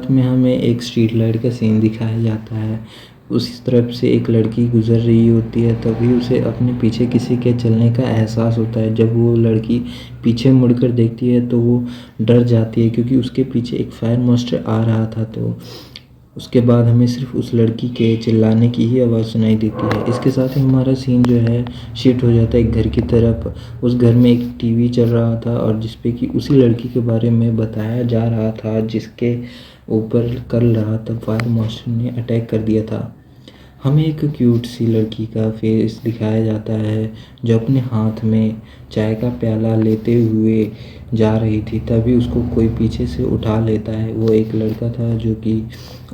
साथ में हमें एक स्ट्रीट लाइट का सीन दिखाया जाता है। उस तरफ से एक लड़की गुजर रही होती है, तभी उसे अपने पीछे किसी के चलने का एहसास होता है। जब वो लड़की पीछे मुड़कर देखती है तो वो डर जाती है, क्योंकि उसके पीछे एक फायर मास्टर आ रहा था। तो उसके बाद हमें सिर्फ उस लड़की के चिल्लाने की ही आवाज़ सुनाई देती है। इसके साथ ही हमारा सीन जो है शिफ्ट हो जाता है एक घर की तरफ। उस घर में एक टीवी चल रहा था, और जिस पे कि उसी लड़की के बारे में बताया जा रहा था जिसके ऊपर कल रात फायर मास्टर ने अटैक कर दिया था। हमें एक क्यूट सी लड़की का फेस दिखाया जाता है जो अपने हाथ में चाय का प्याला लेते हुए जा रही थी। तभी उसको कोई पीछे से उठा लेता है। वो एक लड़का था जो कि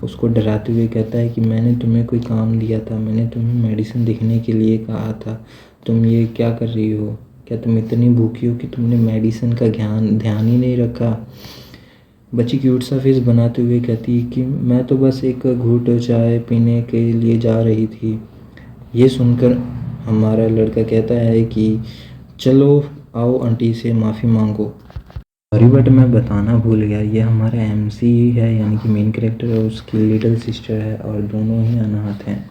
उसको डराते हुए कहता है कि मैंने तुम्हें कोई काम दिया था, मैंने तुम्हें मेडिसिन लिखने के लिए कहा था, तुम ये क्या कर रही हो? क्या तुम इतनी भूखी हो कि तुमने मेडिसिन का ध्यान ही नहीं रखा? बच्ची क्यूट सा फेस बनाते हुए कहती है कि मैं तो बस एक घूंट चाय पीने के लिए जा रही थी। ये सुनकर हमारा लड़का कहता है कि चलो आओ आंटी से माफ़ी मांगो। सॉरी बट मैं बताना भूल गया, ये हमारा एमसी है, यानी कि मेन कैरेक्टर है, उसकी लिटिल सिस्टर है, और दोनों ही अनाथ हैं।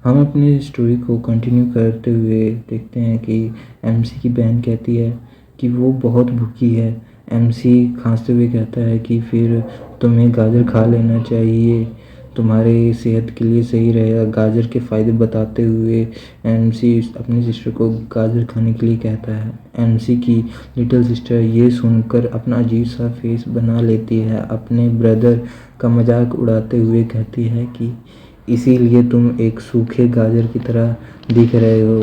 हम अपनी स्टोरी को कंटिन्यू करते हुए देखते हैं कि एमसी की बहन कहती है कि वो बहुत भूखी है। एमसी खांसते हुए कहता है कि फिर तुम्हें गाजर खा लेना चाहिए, तुम्हारे सेहत के लिए सही रहेगा। गाजर के फ़ायदे बताते हुए एमसी अपनी सिस्टर को गाजर खाने के लिए कहता है। एमसी की लिटिल सिस्टर ये सुनकर अपना अजीब सा फेस बना लेती है, अपने ब्रदर का मजाक उड़ाते हुए कहती है कि इसीलिए तुम एक सूखे गाजर की तरह दिख रहे हो,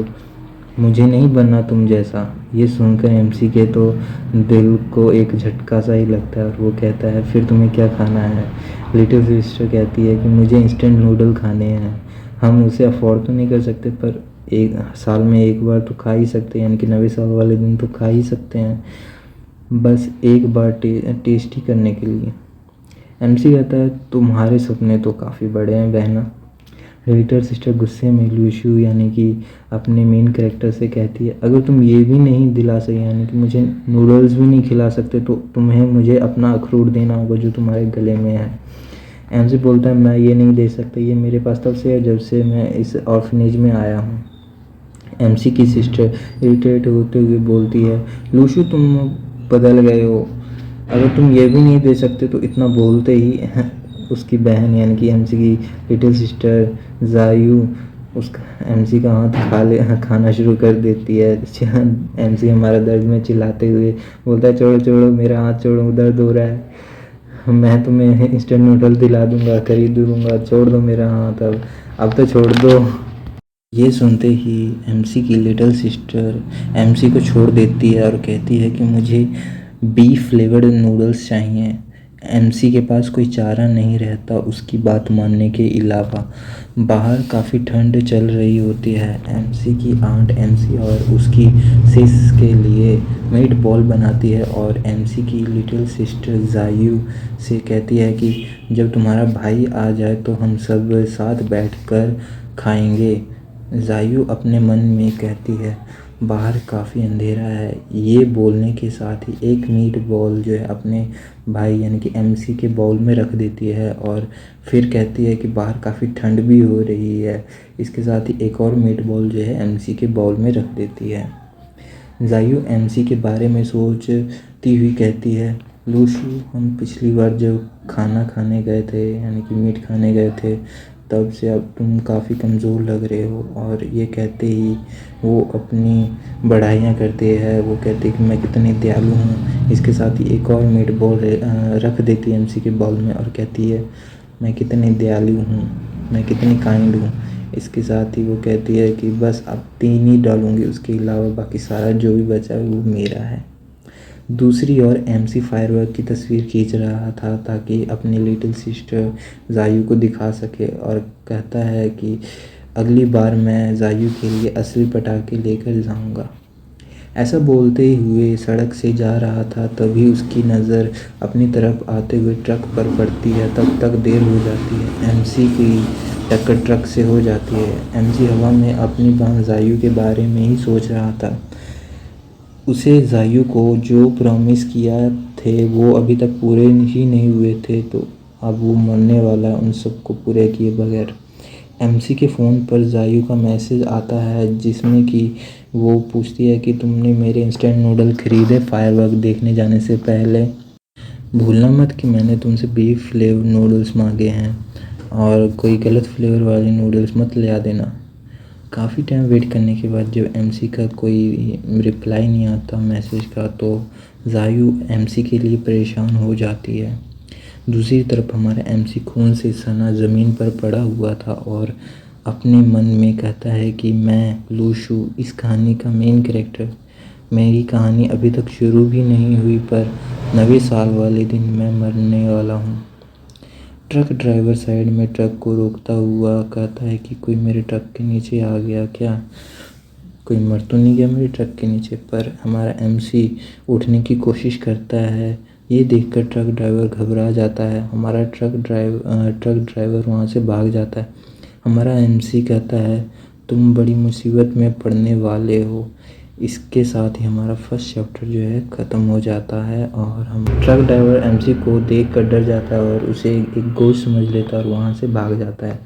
मुझे नहीं बनना तुम जैसा। ये सुनकर एमसी के तो दिल को एक झटका सा ही लगता है, और वो कहता है फिर तुम्हें क्या खाना है? लिटिल सिस्टर कहती है कि मुझे इंस्टेंट नूडल खाने हैं। हम उसे अफोर्ड तो नहीं कर सकते, पर एक साल में एक बार तो खा ही सकते हैं, यानी कि 90 साल वाले दिन तो खा ही सकते हैं, बस एक बार टेस्टी करने के लिए। एमसी कहता है तुम्हारे सपने तो काफ़ी बड़े हैं बहना। लिटिल सिस्टर गुस्से में लूशू यानी कि अपने मेन कैरेक्टर से कहती है अगर तुम ये भी नहीं दिला सके, यानी कि मुझे नूडल्स भी नहीं खिला सकते, तो तुम्हें मुझे अपना अखरोट देना होगा जो तुम्हारे गले में है। एमसी बोलता है मैं ये नहीं दे सकता, ये मेरे पास तब से है जब से मैं इस ऑर्फनेज में आया हूँ। एमसी की सिस्टर इरिटेट होते हुए बोलती है लूशू तुम बदल गए हो, अगर तुम ये भी नहीं दे सकते तो इतना बोलते ही उसकी बहन यानी कि एमसी की लिटिल सिस्टर जायू उसका एमसी का हाथ खाना शुरू कर देती है। एमसी हमारा दर्द में चिल्लाते हुए बोलता है छोड़ो छोड़ो मेरा हाथ छोड़ो, दर्द हो रहा है, मैं तुम्हें इंस्टेंट नूडल दिला दूंगा, खरीद दूंगा, छोड़ दो मेरा हाथ, अब तो छोड़ दो। ये सुनते ही एमसी की लिटिल सिस्टर एमसी को छोड़ देती है और कहती है कि मुझे बीफ फ्लेवर्ड नूडल्स चाहिए। एमसी के पास कोई चारा नहीं रहता उसकी बात मानने के अलावा। बाहर काफ़ी ठंड चल रही होती है। एमसी की आंट एमसी और उसकी सिस के लिए मीट बॉल बनाती है, और एमसी की लिटिल सिस्टर जायू से कहती है कि जब तुम्हारा भाई आ जाए तो हम सब साथ बैठकर खाएंगे। जायू अपने मन में कहती है बाहर काफ़ी अंधेरा है। ये बोलने के साथ ही एक मीट बॉल जो है अपने भाई यानी कि एमसी के बाउल में रख देती है, और फिर कहती है कि बाहर काफ़ी ठंड भी हो रही है। इसके साथ ही एक और मीट बॉल जो है एमसी के बाउल में रख देती है। जायू एमसी के बारे में सोचती हुई कहती है लूशू हम पिछली बार जब खाना खाने गए थे यानी कि मीट खाने गए थे तब से अब तुम काफ़ी कमज़ोर लग रहे हो। और ये कहते ही वो अपनी बढ़ाइयाँ करते हैं, वो कहते हैं कि मैं कितनी दयालु हूँ। इसके साथ ही एक और मीट बॉल रख देती है एमसी के बॉल में और कहती है मैं कितनी दयालु हूँ, मैं कितनी काइंड हूँ। इसके साथ ही वो कहती है कि बस अब 3 ही डालूँगी, उसके अलावा बाकी सारा जो भी बचा है वो मेरा है। दूसरी ओर एमसी फायरवर्क की तस्वीर खींच रहा था ताकि अपनी लिटिल सिस्टर जायू को दिखा सके, और कहता है कि अगली बार मैं जायू के लिए असली पटाखे लेकर जाऊंगा। ऐसा बोलते हुए सड़क से जा रहा था, तभी उसकी नज़र अपनी तरफ आते हुए ट्रक पर पड़ती है। तब तक देर हो जाती है। एमसी की टक्कर ट्रक से हो जाती है। एमसी हवा में अपनी बहन जायू के बारे में ही सोच रहा था। उसे जायू को जो प्रॉमिस किया थे वो अभी तक पूरे ही नहीं हुए थे, तो अब वो मरने वाला है उन सबको पूरे किए बगैर। एमसी के फ़ोन पर जायू का मैसेज आता है जिसमें कि वो पूछती है कि तुमने मेरे इंस्टेंट नूडल खरीदे फायरवर्क देखने जाने से पहले। भूलना मत कि मैंने तुमसे बीफ फ्लेवर नूडल्स मांगे हैं और कोई गलत फ्लेवर वाले नूडल्स मत ले आ देना। काफ़ी टाइम वेट करने के बाद जब एमसी का कोई रिप्लाई नहीं आता मैसेज का तो जायू एमसी के लिए परेशान हो जाती है। दूसरी तरफ हमारा एमसी खून से सना ज़मीन पर पड़ा हुआ था और अपने मन में कहता है कि मैं लूशू इस कहानी का मेन कैरेक्टर। मेरी कहानी अभी तक शुरू भी नहीं हुई पर नवे साल वाले दिन मैं मरने वाला हूँ। ट्रक ड्राइवर साइड में ट्रक को रोकता हुआ कहता है कि कोई मेरे ट्रक के नीचे आ गया क्या? कोई मर तो नहीं गया मेरे ट्रक के नीचे? पर हमारा एमसी उठने की कोशिश करता है। ये देखकर ट्रक ड्राइवर घबरा जाता है। हमारा ट्रक ड्राइवर वहाँ से भाग जाता है। हमारा एमसी कहता है तुम बड़ी मुसीबत में पड़ने वाले हो। इसके साथ ही हमारा फर्स्ट चैप्टर जो है ख़त्म हो जाता है और हम ट्रक ड्राइवर एमसी को देख कर डर जाता है और उसे एक गोश्त समझ लेता है और वहाँ से भाग जाता है।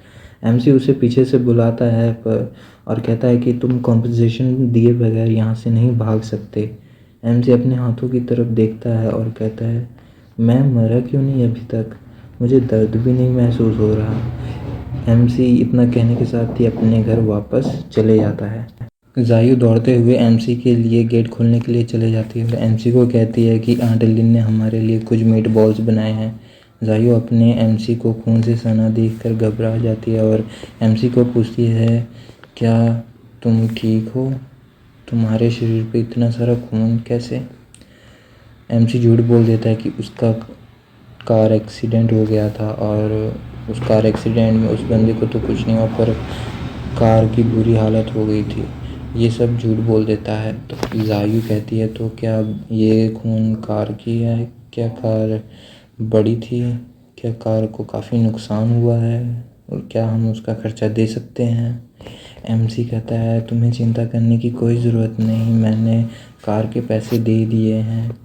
एमसी उसे पीछे से बुलाता है पर और कहता है कि तुम कॉम्पनसेशन दिए बगैर यहाँ से नहीं भाग सकते। एमसी अपने हाथों की तरफ देखता है और कहता है मैं मरा क्यों नहीं अभी तक? मुझे दर्द भी नहीं महसूस हो रहा। एमसी इतना कहने के साथ ही अपने घर वापस चले जाता है। जायू दौड़ते हुए एमसी के लिए गेट खोलने के लिए चले जाती है और एमसी को कहती है कि आंट लिन ने हमारे लिए कुछ मीट बॉल्स बनाए हैं। जायू अपने एमसी को खून से सना देखकर घबरा जाती है और एमसी को पूछती है क्या तुम ठीक हो? तुम्हारे शरीर पे इतना सारा खून कैसे? एमसी झूठ बोल देता है कि उसका कार एक्सीडेंट हो गया था और उस कार एक्सीडेंट में उस बंदे को तो कुछ नहीं हुआ पर कार की बुरी हालत हो गई थी। ये सब झूठ बोल देता है। तो जायू कहती है तो क्या ये खून कार की है? क्या कार बड़ी थी? क्या कार को काफ़ी नुकसान हुआ है और क्या हम उसका खर्चा दे सकते हैं? एमसी कहता है तुम्हें चिंता करने की कोई ज़रूरत नहीं, मैंने कार के पैसे दे दिए हैं।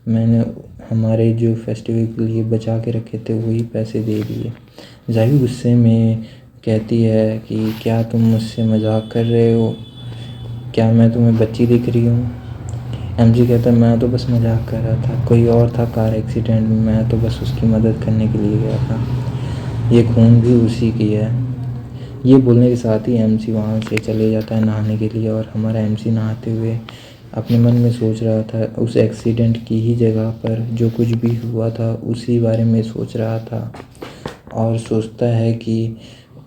मैंने हमारे जो फेस्टिवल के लिए बचा के रखे थे वही पैसे दे दिए। जायू गुस्से में कहती है कि क्या तुम मुझसे मजाक कर रहे हो? क्या मैं तुम्हें बच्ची दिख रही हूँ? एमजी कहता है मैं तो बस मजाक कर रहा था, कोई और था कार एक्सीडेंट में, मैं तो बस उसकी मदद करने के लिए गया था। ये खून भी उसी की है। ये बोलने के साथ ही एमसी वहाँ से चले जाता है नहाने के लिए और हमारा एमसी नहाते हुए अपने मन में सोच रहा था उस एक्सीडेंट की ही जगह पर जो कुछ भी हुआ था उसी बारे में सोच रहा था और सोचता है कि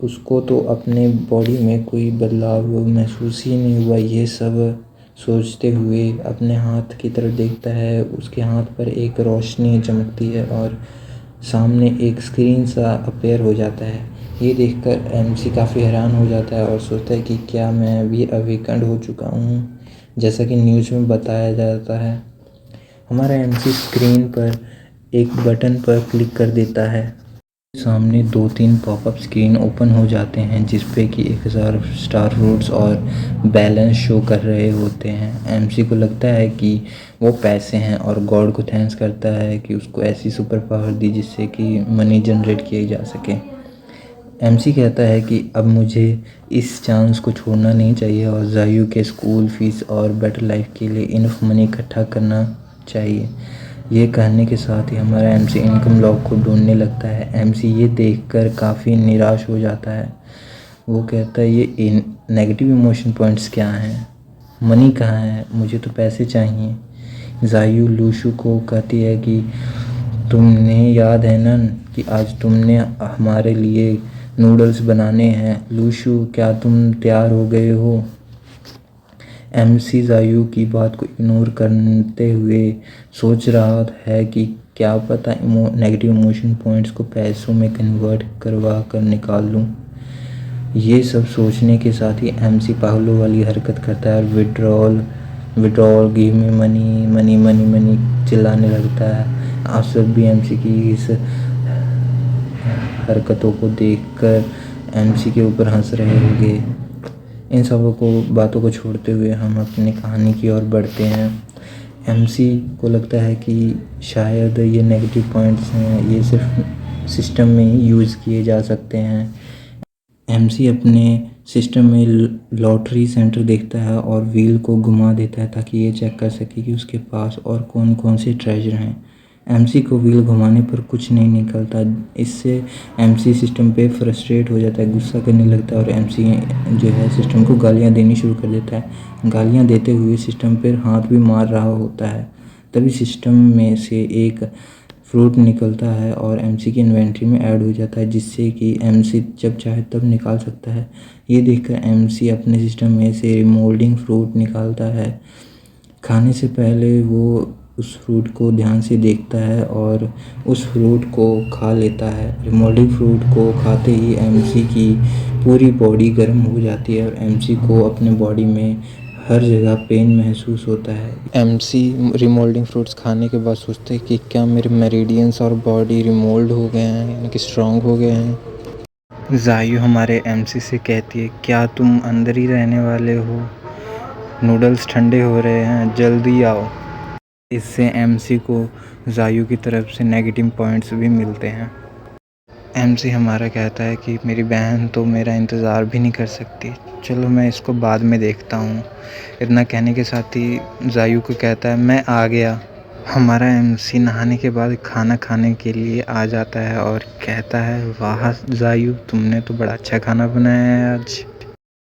उसको तो अपने बॉडी में कोई बदलाव महसूस ही नहीं हुआ। ये सब सोचते हुए अपने हाथ की तरफ देखता है। उसके हाथ पर एक रोशनी चमकती है और सामने एक स्क्रीन सा अपीयर हो जाता है। ये देखकर एमसी काफ़ी हैरान हो जाता है और सोचता है कि क्या मैं अभी अवेकन्ड हो चुका हूँ जैसा कि न्यूज़ में बताया जाता है। हमारा एमसी स्क्रीन पर एक बटन पर क्लिक कर देता है। सामने 2-3 पॉपअप स्क्रीन ओपन हो जाते हैं जिस पे कि 1000 स्टार फ्रूट्स और बैलेंस शो कर रहे होते हैं। एमसी को लगता है कि वो पैसे हैं और गॉड को थैंक्स करता है कि उसको ऐसी सुपर पावर दी जिससे कि मनी जनरेट किया जा सके। एमसी कहता है कि अब मुझे इस चांस को छोड़ना नहीं चाहिए और जायू के स्कूल फीस और बेटर लाइफ के लिए इनफ मनी इकट्ठा करना चाहिए। ये कहने के साथ ही हमारा एमसी इनकम लॉग को ढूंढने लगता है। एमसी ये देखकर काफ़ी निराश हो जाता है। वो कहता है ये नेगेटिव इमोशन पॉइंट्स क्या हैं? मनी कहाँ है? मुझे तो पैसे चाहिए। जायू लूशू को कहती है कि तुमने याद है ना कि आज तुमने हमारे लिए नूडल्स बनाने हैं। लूशू क्या तुम तैयार हो गए हो? एमसी जायू की बात को इग्नोर करते हुए सोच रहा है कि क्या पता नेगेटिव इमोशन पॉइंट्स को पैसों में कन्वर्ट करवा कर निकाल लूँ। ये सब सोचने के साथ ही एमसी पागलों वाली हरकत करता है और withdrawal give me money money money money चिल्लाने लगता है। आप सब भी एमसी की इस हरकतों को देखकर एमसी के ऊपर हंस रहे होंगे। इन सब बातों को छोड़ते हुए हम अपनी कहानी की ओर बढ़ते हैं। एमसी को लगता है कि शायद ये नेगेटिव पॉइंट्स हैं, ये सिर्फ सिस्टम में यूज़ किए जा सकते हैं। एमसी अपने सिस्टम में लॉटरी सेंटर देखता है और व्हील को घुमा देता है ताकि ये चेक कर सके कि उसके पास और कौन कौन से ट्रेजर हैं। एमसी को व्हील घुमाने पर कुछ नहीं निकलता। इससे एमसी सिस्टम पे फ्रस्ट्रेट हो जाता है, गुस्सा करने लगता है और एमसी जो है सिस्टम को गालियाँ देनी शुरू कर देता है। गालियाँ देते हुए सिस्टम पर हाथ भी मार रहा होता है। तभी सिस्टम में से एक फ्रूट निकलता है और एमसी की इन्वेंट्री में ऐड हो जाता है, जिससे कि एमसी जब चाहे तब निकाल सकता है। ये देखकर एमसी अपने सिस्टम में से रिमोल्डिंग फ्रूट निकालता है। खाने से पहले वो उस फ्रूट को ध्यान से देखता है और उस फ्रूट को खा लेता है। रिमोल्डिंग फ्रूट को खाते ही एमसी की पूरी बॉडी गर्म हो जाती है और एमसी को अपने बॉडी में हर जगह पेन महसूस होता है। एमसी रिमोल्डिंग फ्रूट्स खाने के बाद सोचते हैं कि क्या मेरे मेरिडियंस और बॉडी रिमोल्ड हो गए हैं, यानी कि स्ट्रांग हो गए हैं। जायु हमारे एमसी से कहती है, क्या तुम अंदर ही रहने वाले हो? नूडल्स ठंडे हो रहे हैं, जल्दी आओ। इससे एमसी को जायु की तरफ से नेगेटिव पॉइंट्स भी मिलते हैं। एमसी हमारा कहता है कि मेरी बहन तो मेरा इंतज़ार भी नहीं कर सकती, चलो मैं इसको बाद में देखता हूँ। इतना कहने के साथ ही जायु को कहता है, मैं आ गया। हमारा एमसी नहाने के बाद खाना खाने के लिए आ जाता है और कहता है, वाह जायु, तुमने तो बड़ा अच्छा खाना बनाया है आज,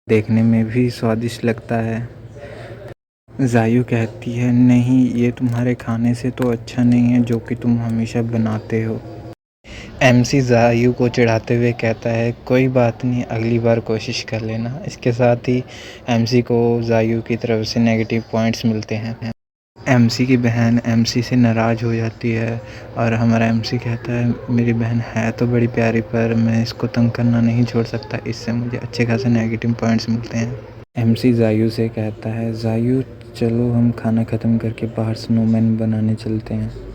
देखने में भी स्वादिष्ट लगता है। जायु कहती है, नहीं, ये तुम्हारे खाने से तो अच्छा नहीं है जो कि तुम हमेशा बनाते हो। एमसी जायु को चिढ़ाते हुए कहता है, कोई बात नहीं, अगली बार कोशिश कर लेना। इसके साथ ही एमसी को जायु की तरफ से नेगेटिव पॉइंट्स मिलते हैं। एमसी की बहन एमसी से नाराज़ हो जाती है और हमारा एमसी कहता है, मेरी बहन है तो बड़ी प्यारी, पर मैं इसको तंग करना नहीं छोड़ सकता, इससे मुझे अच्छे खासे नेगेटिव पॉइंट्स मिलते हैं। एमसी जायु से कहता है, जायु चलो हम खाना ख़त्म करके बाहर स्नोमैन बनाने चलते हैं।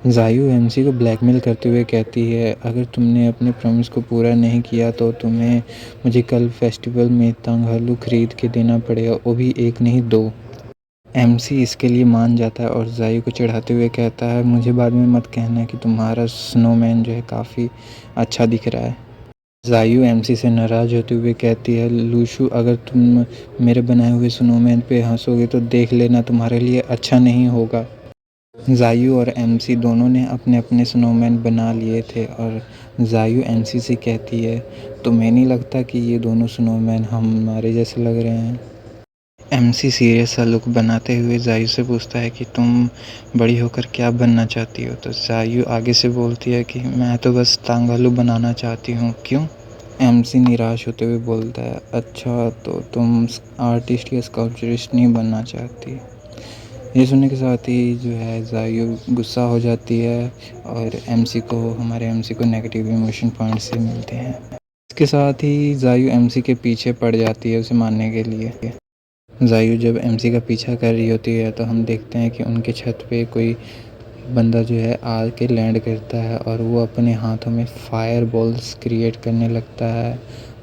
जायु एमसी को ब्लैकमेल करते हुए कहती है, अगर तुमने अपने प्रॉमिस को पूरा नहीं किया तो तुम्हें मुझे कल फेस्टिवल में तांगहालू खरीद के देना पड़ेगा, वो भी एक नहीं दो। एमसी इसके लिए मान जाता है और जायु को चिढ़ाते हुए कहता है, मुझे बाद में मत कहना कि तुम्हारा स्नोमैन जो है काफ़ी अच्छा दिख रहा है। जायु एमसी से नाराज़ होते हुए कहती है, लूशु, अगर तुम मेरे बनाए हुए स्नोमैन पे हंसोगे तो देख लेना तुम्हारे लिए अच्छा नहीं होगा। जायु और एमसी दोनों ने अपने अपने स्नोमैन बना लिए थे और जायु एमसी से कहती है, तुम्हें नहीं लगता कि ये दोनों स्नोमैन हमारे जैसे लग रहे हैं? एमसी सीरियस सा लुक बनाते हुए जायु से पूछता है कि तुम बड़ी होकर क्या बनना चाहती हो? तो जायु आगे से बोलती है कि मैं तो बस तांगालू बनाना चाहती हूँ। क्यों? एमसी निराश होते हुए बोलता है, अच्छा तो तुम आर्टिस्ट या स्कल्पचरिस्ट नहीं बनना चाहती? ये सुनने के साथ ही जो है जायु गुस्सा हो जाती है और हमारे एमसी को नेगेटिव इमोशन पॉइंट से मिलते हैं। इसके साथ ही जायु एमसी के पीछे पड़ जाती है उसे मारने के लिए। जायु जब एमसी का पीछा कर रही होती है तो हम देखते हैं कि उनके छत पे कोई बंदा जो है आके लैंड करता है और वो अपने हाथों में फायर बॉल्स क्रिएट करने लगता है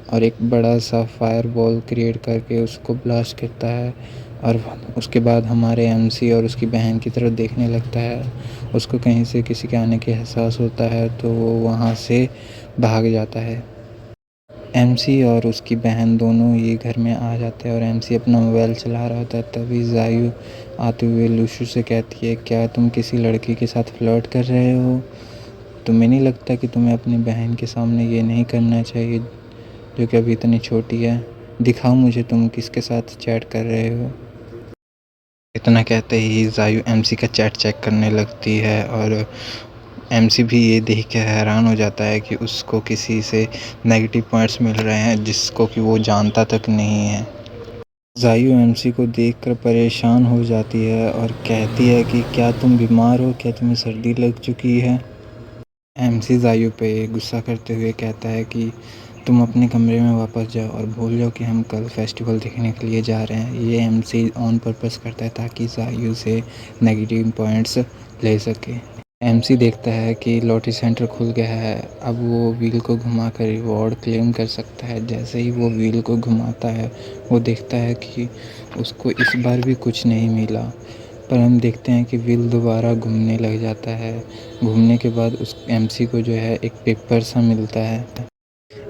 और एक बड़ा सा फायर बॉल क्रिएट करके उसको ब्लास्ट करता है और उसके बाद हमारे एमसी और उसकी बहन की तरफ देखने लगता है। उसको कहीं से किसी के आने के एहसास होता है तो वो वहाँ से भाग जाता है। एमसी और उसकी बहन दोनों ये घर में आ जाते हैं और एमसी अपना मोबाइल चला रहा होता है। तभी जायु आते हुए लूशु से कहती है, क्या तुम किसी लड़की के साथ फ्लर्ट कर रहे हो? तुम्हें नहीं लगता कि तुम्हें अपनी बहन के सामने ये नहीं करना चाहिए जो कि अभी इतनी छोटी है? दिखाओ मुझे तुम किसके साथ चैट कर रहे हो। इतना कहते ही जायु एमसी का चैट चेक करने लगती है और एमसी भी ये देख के हैरान हो जाता है कि उसको किसी से नेगेटिव पॉइंट्स मिल रहे हैं जिसको कि वो जानता तक नहीं है। जायु एमसी को देखकर परेशान हो जाती है और कहती है कि क्या तुम बीमार हो, क्या तुम्हें सर्दी लग चुकी है? एमसी जायु पे गुस्सा करते हुए कहता है कि तुम अपने कमरे में वापस जाओ और भूल जाओ कि हम कल फेस्टिवल देखने के लिए जा रहे हैं। ये एमसी ऑन पर्पस करता है ताकि जायु से नेगेटिव पॉइंट्स ले सके। एमसी देखता है कि लॉटरी सेंटर खुल गया है, अब वो व्हील को घुमाकर रिवॉर्ड क्लेम कर सकता है। जैसे ही वो व्हील को घुमाता है वो देखता है कि उसको इस बार भी कुछ नहीं मिला। पर हम देखते हैं कि व्हील दोबारा घूमने लग जाता है। घूमने के बाद उस एमसी को जो है एक पेपर सा मिलता है।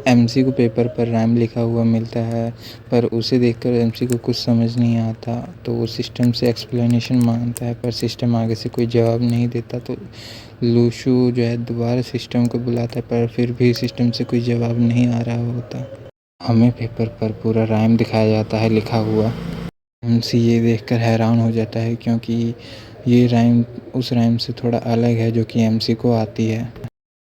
एमसी को पेपर पर रैम लिखा हुआ मिलता है, पर उसे देखकर एमसी को कुछ समझ नहीं आता, तो वो सिस्टम से एक्सप्लेनेशन मांगता है, पर सिस्टम आगे से कोई जवाब नहीं देता। तो लूशु जो है दोबारा सिस्टम को बुलाता है, पर फिर भी सिस्टम से कोई जवाब नहीं आ रहा होता। हमें पेपर पर पूरा रैम दिखाया जाता है लिखा हुआ। एमसी ये देखकर हैरान हो जाता है, क्योंकि ये रैम उस रैम से थोड़ा अलग है जो कि एमसी को आती है।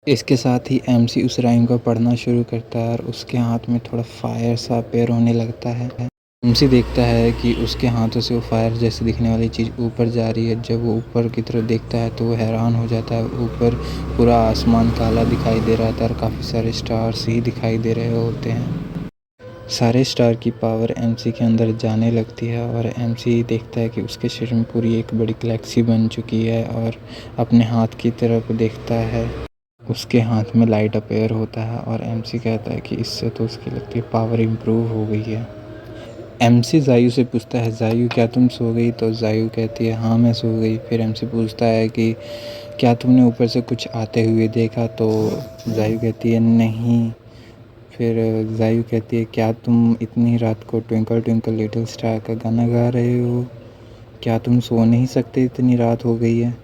इसके साथ ही एमसी उस राइम को पढ़ना शुरू करता है और उसके हाथ में थोड़ा फायर सा अपीयर होने लगता है। एमसी देखता है कि उसके हाथों से वो फायर जैसे दिखने वाली चीज़ ऊपर जा रही है। जब वो ऊपर की तरफ देखता है तो वो हैरान हो जाता है। ऊपर पूरा आसमान काला दिखाई दे रहा था और काफ़ी सारे स्टार्स ही दिखाई दे रहे होते हैं। सारे स्टार की पावर एमसी के अंदर जाने लगती है और एमसी देखता है कि उसके शरीर में पूरी एक बड़ी गैलेक्सी बन चुकी है और अपने हाथ की तरफ देखता है। उसके हाथ में लाइट अपीयर होता है और एमसी कहता है कि इससे तो उसकी लगती है पावर इम्प्रूव हो गई है। एमसी जायू से पूछता है, जायू क्या तुम सो गई? तो जायू कहती है, हाँ मैं सो गई। फिर एमसी पूछता है कि क्या तुमने ऊपर से कुछ आते हुए देखा? तो जायू कहती है नहीं। फिर जायू कहती है, क्या तुम इतनी रात को ट्विंकल ट्विंकल लिटिल स्टार का गाना गा रहे हो? क्या तुम सो नहीं सकते, इतनी रात हो गई है?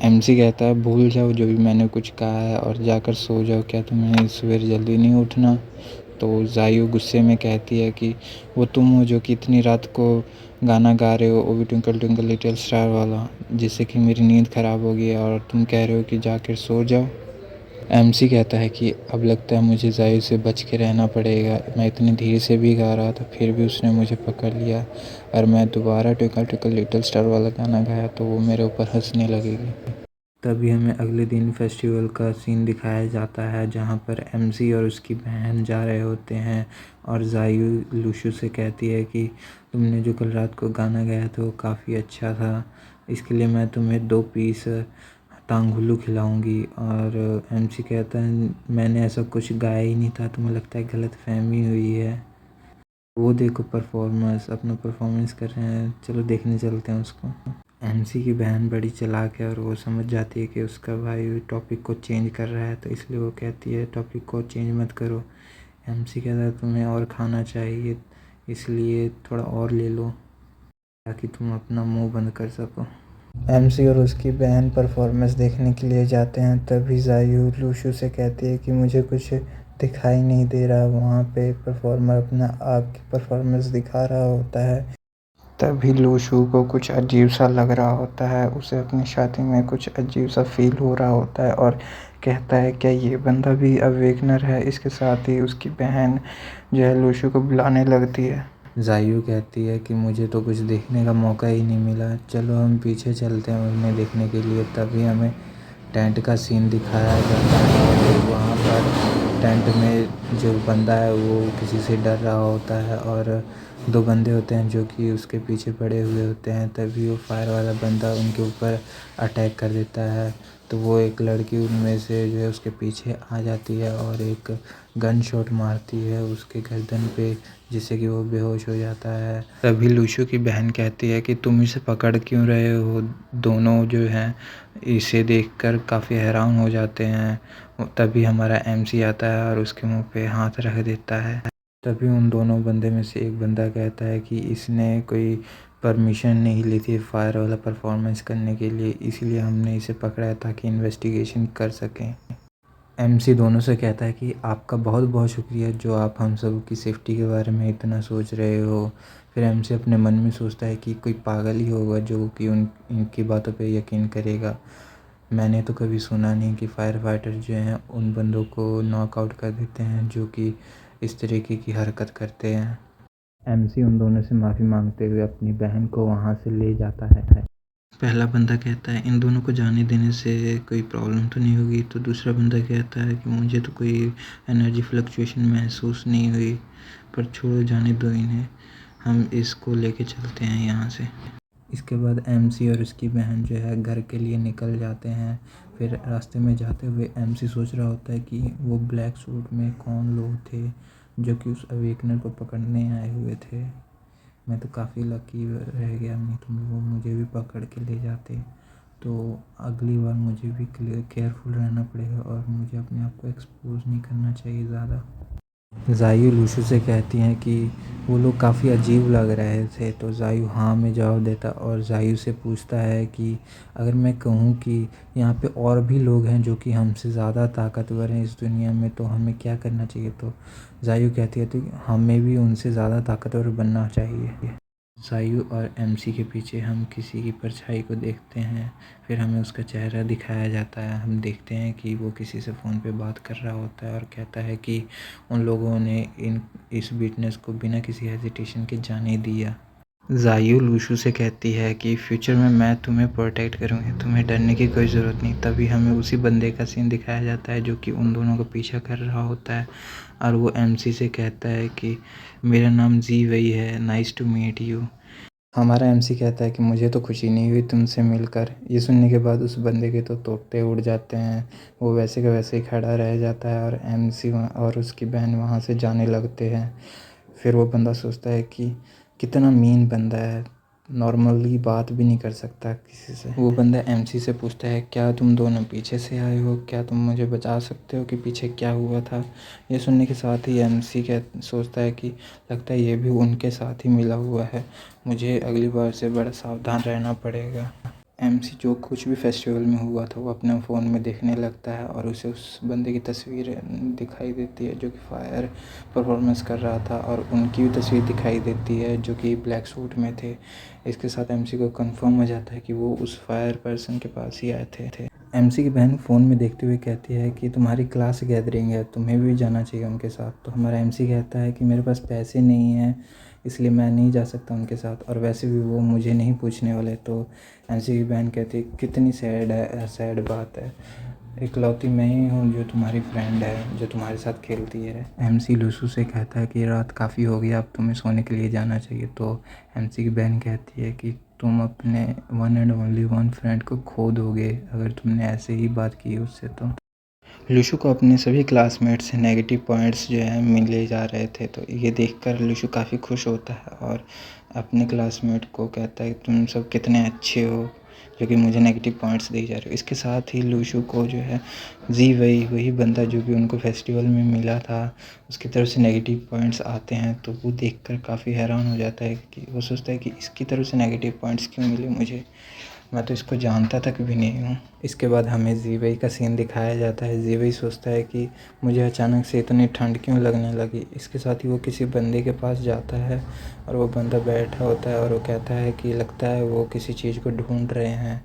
एमसी कहता है, भूल जाओ जो भी मैंने कुछ कहा है और जाकर सो जाओ, क्या तुम्हें सवेरे जल्दी नहीं उठना? तो जायू गुस्से में कहती है कि वो तुम हो जो कि इतनी रात को गाना गा रहे हो, वो भी ट्विंकल ट्विंकल लिटिल स्टार वाला, जिससे कि मेरी नींद ख़राब हो गई है और तुम कह रहे हो कि जाकर सो जाओ। एमसी कहता है कि अब लगता है मुझे जायू से बच के रहना पड़ेगा। मैं इतनी धीरे से भी गा रहा था, फिर भी उसने मुझे पकड़ लिया और मैं दोबारा ट्विंकल ट्विंकल लिटिल स्टार वाला गाना गाया तो वो मेरे ऊपर हंसने लगेगी। तभी हमें अगले दिन फेस्टिवल का सीन दिखाया जाता है, जहाँ पर एमसी और उसकी बहन जा रहे होते हैं और जायू लूशु से कहती है कि तुमने जो कल रात को गाना गाया था वो काफ़ी अच्छा था, इसके लिए मैं तुम्हें 2 पीस टांगुलू खिलाऊंगी। और एमसी कहता है, मैंने ऐसा कुछ गाया ही नहीं था, तुम्हें लगता है गलतफहमी हुई है। वो देखो परफॉर्मेंस अपना परफॉर्मेंस कर रहे हैं, चलो देखने चलते हैं उसको। एमसी की बहन बड़ी चालाक है और वो समझ जाती है कि उसका भाई टॉपिक को चेंज कर रहा है, तो इसलिए वो कहती है टॉपिक को चेंज मत करो। एमसी कहता है तुम्हें और खाना चाहिए, इसलिए थोड़ा और ले लो ताकि तुम अपना मुंह बंद कर सको। एमसी और उसकी बहन परफॉर्मेंस देखने के लिए जाते हैं। तभी जायू लूशु से कहती है कि मुझे कुछ दिखाई नहीं दे रहा। वहाँ पे परफॉर्मर अपना आग की परफॉर्मेंस दिखा रहा होता है। तभी लूशु को कुछ अजीब सा लग रहा होता है, उसे अपनी छाती में कुछ अजीब सा फील हो रहा होता है और कहता है, क्या ये बंदा भी अवेकनर है? इसके साथ ही उसकी बहन जो है लूशु को बुलाने लगती है। जायू कहती है कि मुझे तो कुछ देखने का मौका ही नहीं मिला, चलो हम पीछे चलते हैं उन्हें देखने के लिए। तभी हमें टेंट का सीन दिखाया जाता है और वहाँ पर टेंट में जो बंदा है वो किसी से डर रहा होता है और 2 बंदे होते हैं जो कि उसके पीछे पड़े हुए होते हैं। तभी वो फायर वाला बंदा उनके ऊपर अटैक कर देता है, तो वो एक लड़की उनमें से जो है उसके पीछे आ जाती है और एक गन शॉट मारती है उसके गर्दन पे, जिससे कि वो बेहोश हो जाता है। तभी लूशु की बहन कहती है कि तुम इसे पकड़ क्यों रहे हो? दोनों जो हैं इसे देखकर काफ़ी हैरान हो जाते हैं। तभी हमारा एमसी आता है और उसके मुंह पे हाथ रख देता है। तभी उन दोनों बंदे में से एक बंदा कहता है कि इसने कोई परमिशन नहीं ली थी फायर वाला परफॉर्मेंस करने के लिए, इसलिए हमने इसे पकड़ा है ताकि इन्वेस्टिगेशन कर सकें। एमसी दोनों से कहता है कि आपका बहुत बहुत शुक्रिया जो आप हम सब की सेफ्टी के बारे में इतना सोच रहे हो। फिर एमसी अपने मन में सोचता है कि कोई पागल ही होगा जो कि इनकी बातों पे यकीन करेगा। मैंने तो कभी सुना नहीं कि फायर फाइटर जो हैं उन बंदों को नॉकआउट कर देते हैं जो कि इस तरीके की हरकत करते हैं। एमसी उन दोनों से माफ़ी मांगते हुए अपनी बहन को वहाँ से ले जाता है। पहला बंदा कहता है, इन दोनों को जाने देने से कोई प्रॉब्लम तो नहीं होगी? तो दूसरा बंदा कहता है कि मुझे तो कोई एनर्जी फ्लक्चुएशन महसूस नहीं हुई, पर छोड़ो, जाने दो इन्हें, हम इसको लेके चलते हैं यहाँ से। इसके बाद एमसी और उसकी बहन जो है घर के लिए निकल जाते हैं। फिर रास्ते में जाते हुए एमसी सोच रहा होता है कि वो ब्लैक सूट में कौन लोग थे जो कि उस अवेकनर को पकड़ने आए हुए थे। मैं तो काफ़ी लकी रह गया, नहीं तो वो मुझे भी पकड़ के ले जाते। तो अगली बार मुझे भी केयरफुल रहना पड़ेगा और मुझे अपने आप को एक्सपोज़ नहीं करना चाहिए ज़्यादा। ज़ायू लूशू से कहती हैं कि वो लोग काफ़ी अजीब लग रहे थे, तो ज़ायू हाँ में जवाब देता और ज़ायू से पूछता है कि अगर मैं कहूँ कि यहाँ पे और भी लोग हैं जो कि हमसे ज़्यादा ताकतवर हैं इस दुनिया में, तो हमें क्या करना चाहिए? तो ज़ायू कहती है तो हमें भी उनसे ज़्यादा ताकतवर बनना चाहिए। ज़ायू और एमसी के पीछे हम किसी की परछाई को देखते हैं, फिर हमें उसका चेहरा दिखाया जाता है। हम देखते हैं कि वो किसी से फ़ोन पे बात कर रहा होता है और कहता है कि उन लोगों ने इस विटनेस को बिना किसी हेजिटेशन के जाने दिया। ज़ायू लूशू से कहती है कि फ्यूचर में मैं तुम्हें प्रोटेक्ट करूँगी, तुम्हें डरने की कोई ज़रूरत नहीं। तभी हमें उसी बंदे का सीन दिखाया जाता है जो कि उन दोनों का पीछा कर रहा होता है और वो एमसी से कहता है कि मेरा नाम जी वही है, नाइस टू मीट यू। हमारा एमसी कहता है कि मुझे तो खुशी नहीं हुई तुमसे मिलकर। ये सुनने के बाद उस बंदे के तो तोते उड़ जाते हैं, वो वैसे का वैसे ही खड़ा रह जाता है और एमसी और उसकी बहन वहाँ से जाने लगते हैं। फिर वो बंदा सोचता है कि कितना मीन बंदा है, नॉर्मली बात भी नहीं कर सकता किसी से। वो बंदा एमसी से पूछता है क्या तुम दोनों पीछे से आए हो, क्या तुम मुझे बता सकते हो कि पीछे क्या हुआ था? ये सुनने के साथ ही एमसी सोचता है कि लगता है ये भी उनके साथ ही मिला हुआ है, मुझे अगली बार से बड़ा सावधान रहना पड़ेगा। एमसी जो कुछ भी फेस्टिवल में हुआ था वो अपने फ़ोन में देखने लगता है और उसे उस बंदे की तस्वीर दिखाई देती है जो कि फायर परफॉर्मेंस कर रहा था और उनकी भी तस्वीर दिखाई देती है जो कि ब्लैक सूट में थे। इसके साथ एमसी को कंफर्म हो जाता है कि वो उस फायर पर्सन के पास ही आए थे। एमसी की बहन फ़ोन में देखते हुए कहती है कि तुम्हारी क्लास गैदरिंग है, तुम्हें भी जाना चाहिए उनके साथ। तो हमारा एमसी कहता है कि मेरे पास पैसे नहीं हैं इसलिए मैं नहीं जा सकता उनके साथ, और वैसे भी वो मुझे नहीं पूछने वाले। तो एमसी की बहन कहती है कितनी सैड बात है, इकलौती मैं ही हूँ जो तुम्हारी फ्रेंड है, जो तुम्हारे साथ खेलती है। एमसी लूसू से कहता है कि रात काफ़ी हो गई, अब तुम्हें सोने के लिए जाना चाहिए। तो एमसी की बहन कहती है कि तुम अपने one and only one friend को खो दोगे अगर तुमने ऐसे ही बात की उससे। तो लूशू को अपने सभी क्लासमेट से नेगेटिव पॉइंट्स जो है मिले जा रहे थे, तो ये देखकर लूशू काफ़ी खुश होता है और अपने क्लासमेट को कहता है तुम सब कितने अच्छे हो जो कि मुझे नेगेटिव पॉइंट्स दे जा रहे हो। इसके साथ ही लूशू को जो है जी वही बंदा जो कि उनको फेस्टिवल में मिला था उसकी तरफ से नेगेटिव पॉइंट्स आते हैं, तो वो देखकर काफ़ी हैरान हो जाता है कि वो सोचता है कि इसकी तरफ से नेगेटिव पॉइंट्स क्यों मिले मुझे, मैं तो इसको जानता तक भी नहीं हूँ। इसके बाद हमें जीवई का सीन दिखाया जाता है। जीवई सोचता है कि मुझे अचानक से इतनी ठंड क्यों लगने लगी। इसके साथ ही वो किसी बंदे के पास जाता है और वो बंदा बैठा होता है और वो कहता है कि लगता है वो किसी चीज़ को ढूंढ रहे हैं,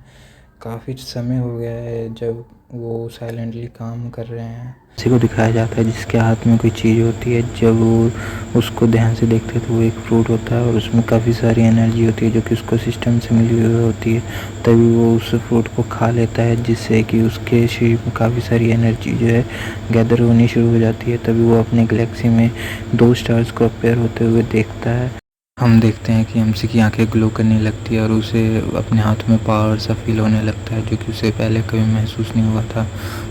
काफ़ी समय हो गया है जब वो साइलेंटली काम कर रहे हैं। किसी को दिखाया जाता है जिसके हाथ में कोई चीज़ होती है, जब वो उसको ध्यान से देखते हैं तो वो एक फ्रूट होता है और उसमें काफ़ी सारी एनर्जी होती है जो कि उसको सिस्टम से मिली हुई होती है। तभी वो उस फ्रूट को खा लेता है जिससे कि उसके शरीर में काफ़ी सारी एनर्जी जो है गैदर होनी शुरू हो जाती है। तभी वो अपने गैलेक्सी में 2 स्टार्स को अपेयर होते हुए देखता है। हम देखते हैं कि एमसी की आंखें ग्लो करने लगती है और उसे अपने हाथ में पावर सा फील होने लगता है जो कि उसे पहले कभी महसूस नहीं हुआ था।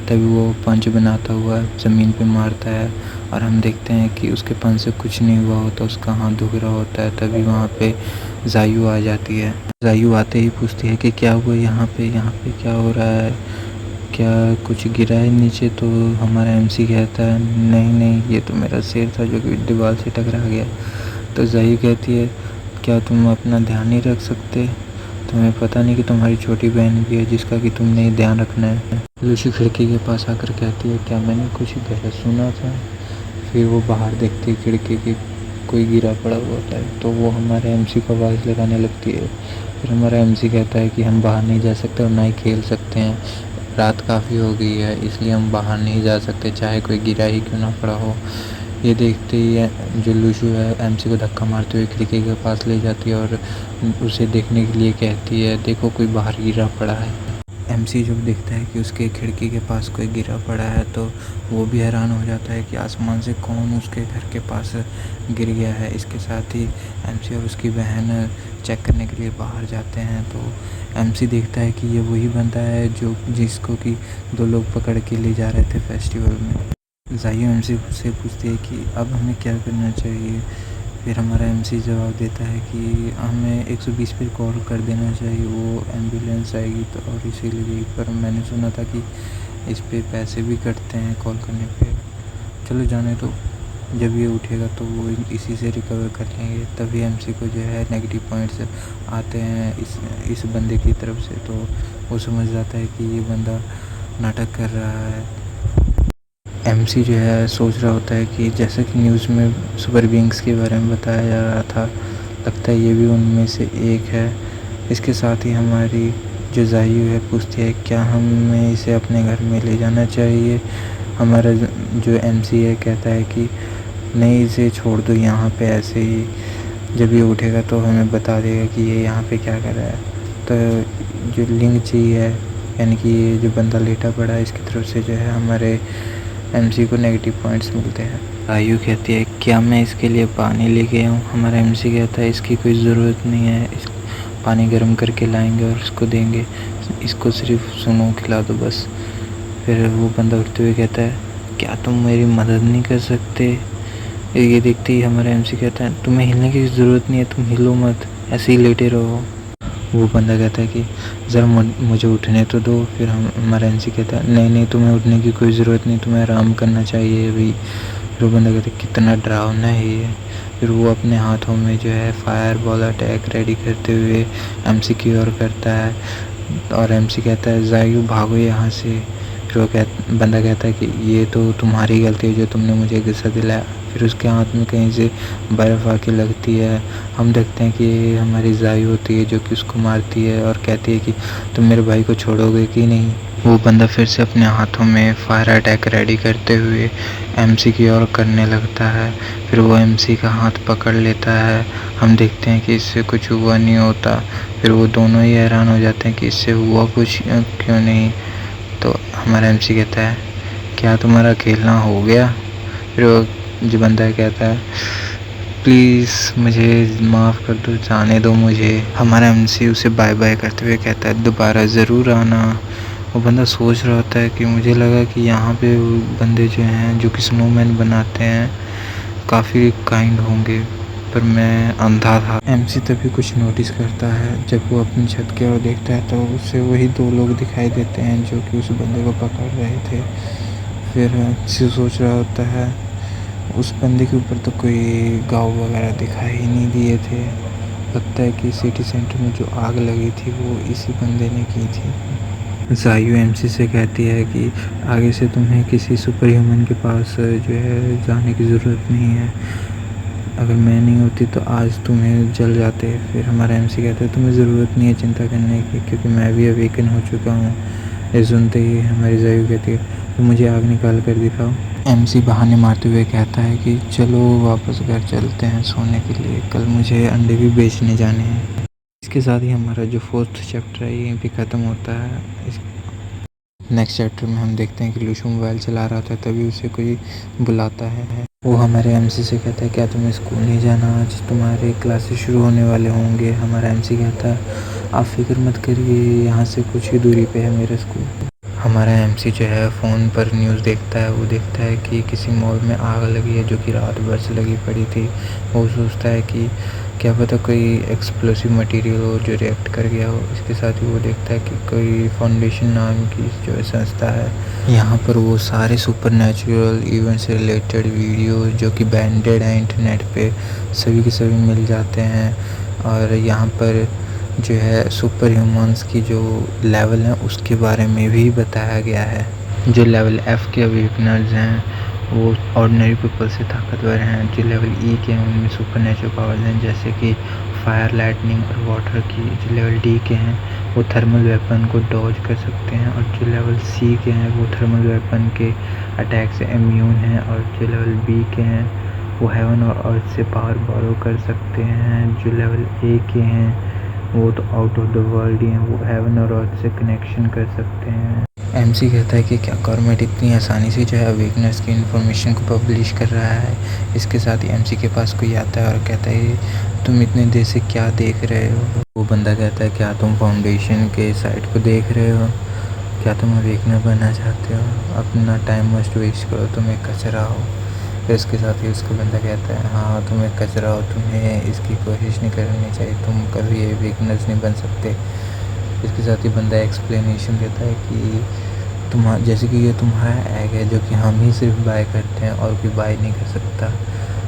तभी वो पंच बनाता हुआ ज़मीन पे मारता है और हम देखते हैं कि उसके पंच से कुछ नहीं हुआ होता, उसका हाथ दुख रहा होता है। तभी वहाँ पे ज़ायू आ जाती है। ज़ायू आते ही पूछती है कि क्या हुआ यहाँ पे क्या हो रहा है, क्या कुछ गिरा है नीचे? तो हमारा एमसी कहता है नहीं ये तो मेरा सिर था जो कि दीवार से टकरा गया। तो ज़ायू कहती है क्या तुम अपना ध्यान नहीं रख सकते, तुम्हें पता नहीं कि तुम्हारी छोटी बहन भी है जिसका कि तुमने ध्यान रखना है। लूसी खिड़की के पास आकर कहती है क्या मैंने कुछ गलत सुना था? फिर वो बाहर देखती है खिड़की की, कोई गिरा पड़ा हुआ होता है, तो वो हमारे एमसी को आवाज़ लगाने लगती है। फिर हमारा एमसी कहता है कि हम बाहर नहीं जा सकते और ना ही खेल सकते हैं, रात काफ़ी हो गई है इसलिए हम बाहर नहीं जा सकते चाहे कोई गिरा ही क्यों ना पड़ा हो। ये देखते ही जो लूशू है एमसी को धक्का मारते हुए खिड़की के पास ले जाती है और उसे देखने के लिए कहती है देखो कोई बाहर गिरा पड़ा है। एमसी जब देखता है कि उसके खिड़की के पास कोई गिरा पड़ा है तो वो भी हैरान हो जाता है कि आसमान से कौन उसके घर के पास गिर गया है। इसके साथ ही एमसी और उसकी बहन चेक करने के लिए बाहर जाते हैं, तो एमसी देखता है कि ये वही बंदा है जो जिसको कि 2 लोग पकड़ के ले जा रहे थे फेस्टिवल में। ज़ायू एमसी से पूछती है कि अब हमें क्या करना चाहिए। फिर हमारा एमसी जवाब देता है कि हमें 120 पे कॉल कर देना चाहिए, वो एम्बुलेंस आएगी तो और इसीलिए। पर मैंने सुना था कि इस पे पैसे भी कटते हैं कॉल करने पे। चलो जाने दो, जब ये उठेगा तो वो इसी से रिकवर कर लेंगे। तभी एमसी को जो है नेगेटिव पॉइंट्स आते हैं इस बंदे की तरफ से, तो वो समझ जाता है कि ये बंदा नाटक कर रहा है। एमसी जो है सोच रहा होता है कि जैसे कि न्यूज़ में सुपर बीइंग्स के बारे में बताया जा रहा था, लगता है ये भी उनमें से एक है। इसके साथ ही हमारी जो जायु है पूछती है क्या हमें इसे अपने घर में ले जाना चाहिए। हमारा जो एमसी है कहता है कि नहीं, इसे छोड़ दो यहाँ पे ऐसे ही, जब ये उठेगा तो हमें बता देगा कि ये यहाँ पे क्या कर रहा है। तो जो लिंग ची है, यानी कि ये जो बंदा लेटा पड़ा है, इसकी तरफ से जो है हमारे एमसी को नेगेटिव पॉइंट्स मिलते हैं। आयु कहती है क्या मैं इसके लिए पानी लेके आऊँ। हमारा एमसी कहता है इसकी कोई ज़रूरत नहीं है, इस पानी गर्म करके लाएंगे और इसको देंगे, इसको सिर्फ सुनो खिला दो बस। फिर वो बंदा उठते हुए कहता है क्या तुम मेरी मदद नहीं कर सकते। ये देखते ही हमारा एमसी कहता है तुम्हें हिलने की ज़रूरत नहीं है, तुम हिलो मत, ऐसे ही लेटे रहो। वो बंदा कहता है कि ज़रा मुझे उठने तो दो। फिर हमारा एमसी कहता है नहीं नहीं, तुम्हें उठने की कोई ज़रूरत नहीं, तुम्हें आराम करना चाहिए अभी। फिर वो बंदा कहता है कितना डरावना है ये। फिर वो अपने हाथों में जो है फायर बॉल अटैक रेडी करते हुए एमसी की ओर करता है, और एमसी कहता है जायु भागो यहाँ से। फिर वो बंदा कहता है कि ये तो तुम्हारी गलती है जो तुमने मुझे गुस्सा दिलाया। फिर उसके हाथ में कहीं से बर्फ़ आके लगती है। हम देखते हैं कि हमारी जायु होती है जो कि उसको मारती है और कहती है कि तुम मेरे भाई को छोड़ोगे कि नहीं। वो बंदा फिर से अपने हाथों में फायर अटैक रेडी करते हुए एमसी की ओर करने लगता है। फिर वो एमसी का हाथ पकड़ लेता है। हम देखते हैं कि इससे कुछ हुआ नहीं होता। फिर वो दोनों ही हैरान हो जाते हैं कि इससे हुआ कुछ क्यों नहीं। तो हमारा एमसी कहता है क्या तुम्हारा खेलना हो गया। फिर वो जो बंदा कहता है प्लीज़ मुझे माफ़ कर दो, जाने दो मुझे। हमारा एमसी उसे बाय बाय करते हुए कहता है दोबारा ज़रूर आना। वो बंदा सोच रहा होता है कि मुझे लगा कि यहाँ पे बंदे जो हैं जो कि स्नोमैन बनाते हैं काफ़ी काइंड होंगे, पर मैं अंधा था। एमसी तभी कुछ नोटिस करता है। जब वो अपनी छत की ओर देखता है तो उसे वही दो लोग दिखाई देते हैं जो कि उस बंदे को पकड़ रहे थे। फिर एमसी सोच रहा होता है उस बंदे के ऊपर तो कोई घाव वगैरह दिखाई ही नहीं दिए थे। लगता है कि सिटी सेंटर में जो आग लगी थी वो इसी बंदे ने की थी। जायु एमसी से कहती है कि आगे से तुम्हें किसी सुपर ह्यूमन के पास जो है जाने की ज़रूरत नहीं है। अगर मैं नहीं होती तो आज तुम्हें जल जाते। फिर हमारा एमसी कहता है तुम्हें ज़रूरत नहीं है चिंता करने की, क्योंकि मैं भी अवेकन हो चुका हूँ। ये सुनते ही हमारी जायु कहती है तो मुझे आग निकाल कर दिखाओ। एमसी बहाने मारते हुए कहता है कि चलो वापस घर चलते हैं सोने के लिए, कल मुझे अंडे भी बेचने जाने हैं। इसके साथ ही हमारा जो 4th चैप्टर है यहीं पे ख़त्म होता है। नेक्स्ट चैप्टर में हम देखते हैं कि लूशु मोबाइल चला रहा था, तभी उसे कोई बुलाता है। वो हमारे एमसी से कहता है क्या तुम्हें स्कूल नहीं जाना, आज तुम्हारे क्लासेस शुरू होने वाले होंगे। हमारा एमसी कहता है आप फिक्र मत करिए, यहाँ से कुछ ही दूरी पे है मेरा स्कूल। हमारा एमसी जो है फ़ोन पर न्यूज़ देखता है। वो देखता है कि किसी मॉल में आग लगी है जो कि रात भर से लगी पड़ी थी। वो सोचता है कि क्या पता कोई एक्सप्लोसिव मटेरियल हो जो रिएक्ट कर गया हो। इसके साथ ही वो देखता है कि कोई फाउंडेशन नाम की जो संस्था है, यहाँ पर वो सारे सुपर नेचुरल इवेंट से रिलेटेड वीडियो जो कि बैंडेड हैं इंटरनेट पे, सभी के सभी मिल जाते हैं। और यहाँ पर जो है सुपर ह्यूमंस की जो लेवल हैं उसके बारे में भी बताया गया है। जो लेवल F के अवेकनर्स हैं वो ऑर्डिनरी पीपल से ताकतवर हैं। जो लेवल E के हैं उनमें सुपर नेचुरल पावर्स हैं, जैसे कि फायर, लाइटनिंग और वाटर की। जो लेवल D के हैं वो थर्मल वेपन को डॉज कर सकते हैं। और जो लेवल C के हैं वो थर्मल वेपन के अटैक से इम्यून हैं। और जो लेवल B के हैं वो हेवन और अर्थ से पावर बोरो कर सकते हैं। जो लेवल A के हैं वो तो आउट ऑफ द वर्ल्ड ही हैं, वो हेवन और अर्थ से कनेक्शन कर सकते हैं। एमसी कहता है कि क्या गवर्नमेंट इतनी आसानी से जो है अवेकनर्स की इन्फॉर्मेशन को पब्लिश कर रहा है। इसके साथ ही एमसी के पास कोई आता है और कहता है तुम इतने देर से क्या देख रहे हो। वो बंदा कहता है क्या तुम फाउंडेशन के साइट को देख रहे हो, क्या तुम अवेकनर बनना चाहते हो, अपना टाइम मस्ट वेस्ट करो, तुम एक कचरा हो। फिर इसके साथ ही उसको बंदा कहता है हाँ तुम एक कचरा हो, तुम्हें इसकी कोशिश नहीं करनी चाहिए, तुम कभी ये वीकनेस नहीं बन सकते। इसके साथ ही बंदा एक्सप्लेनेशन देता है कि जैसे कि ये तुम्हारा एग है जो कि हम ही सिर्फ बाय करते हैं और कोई बाय नहीं कर सकता।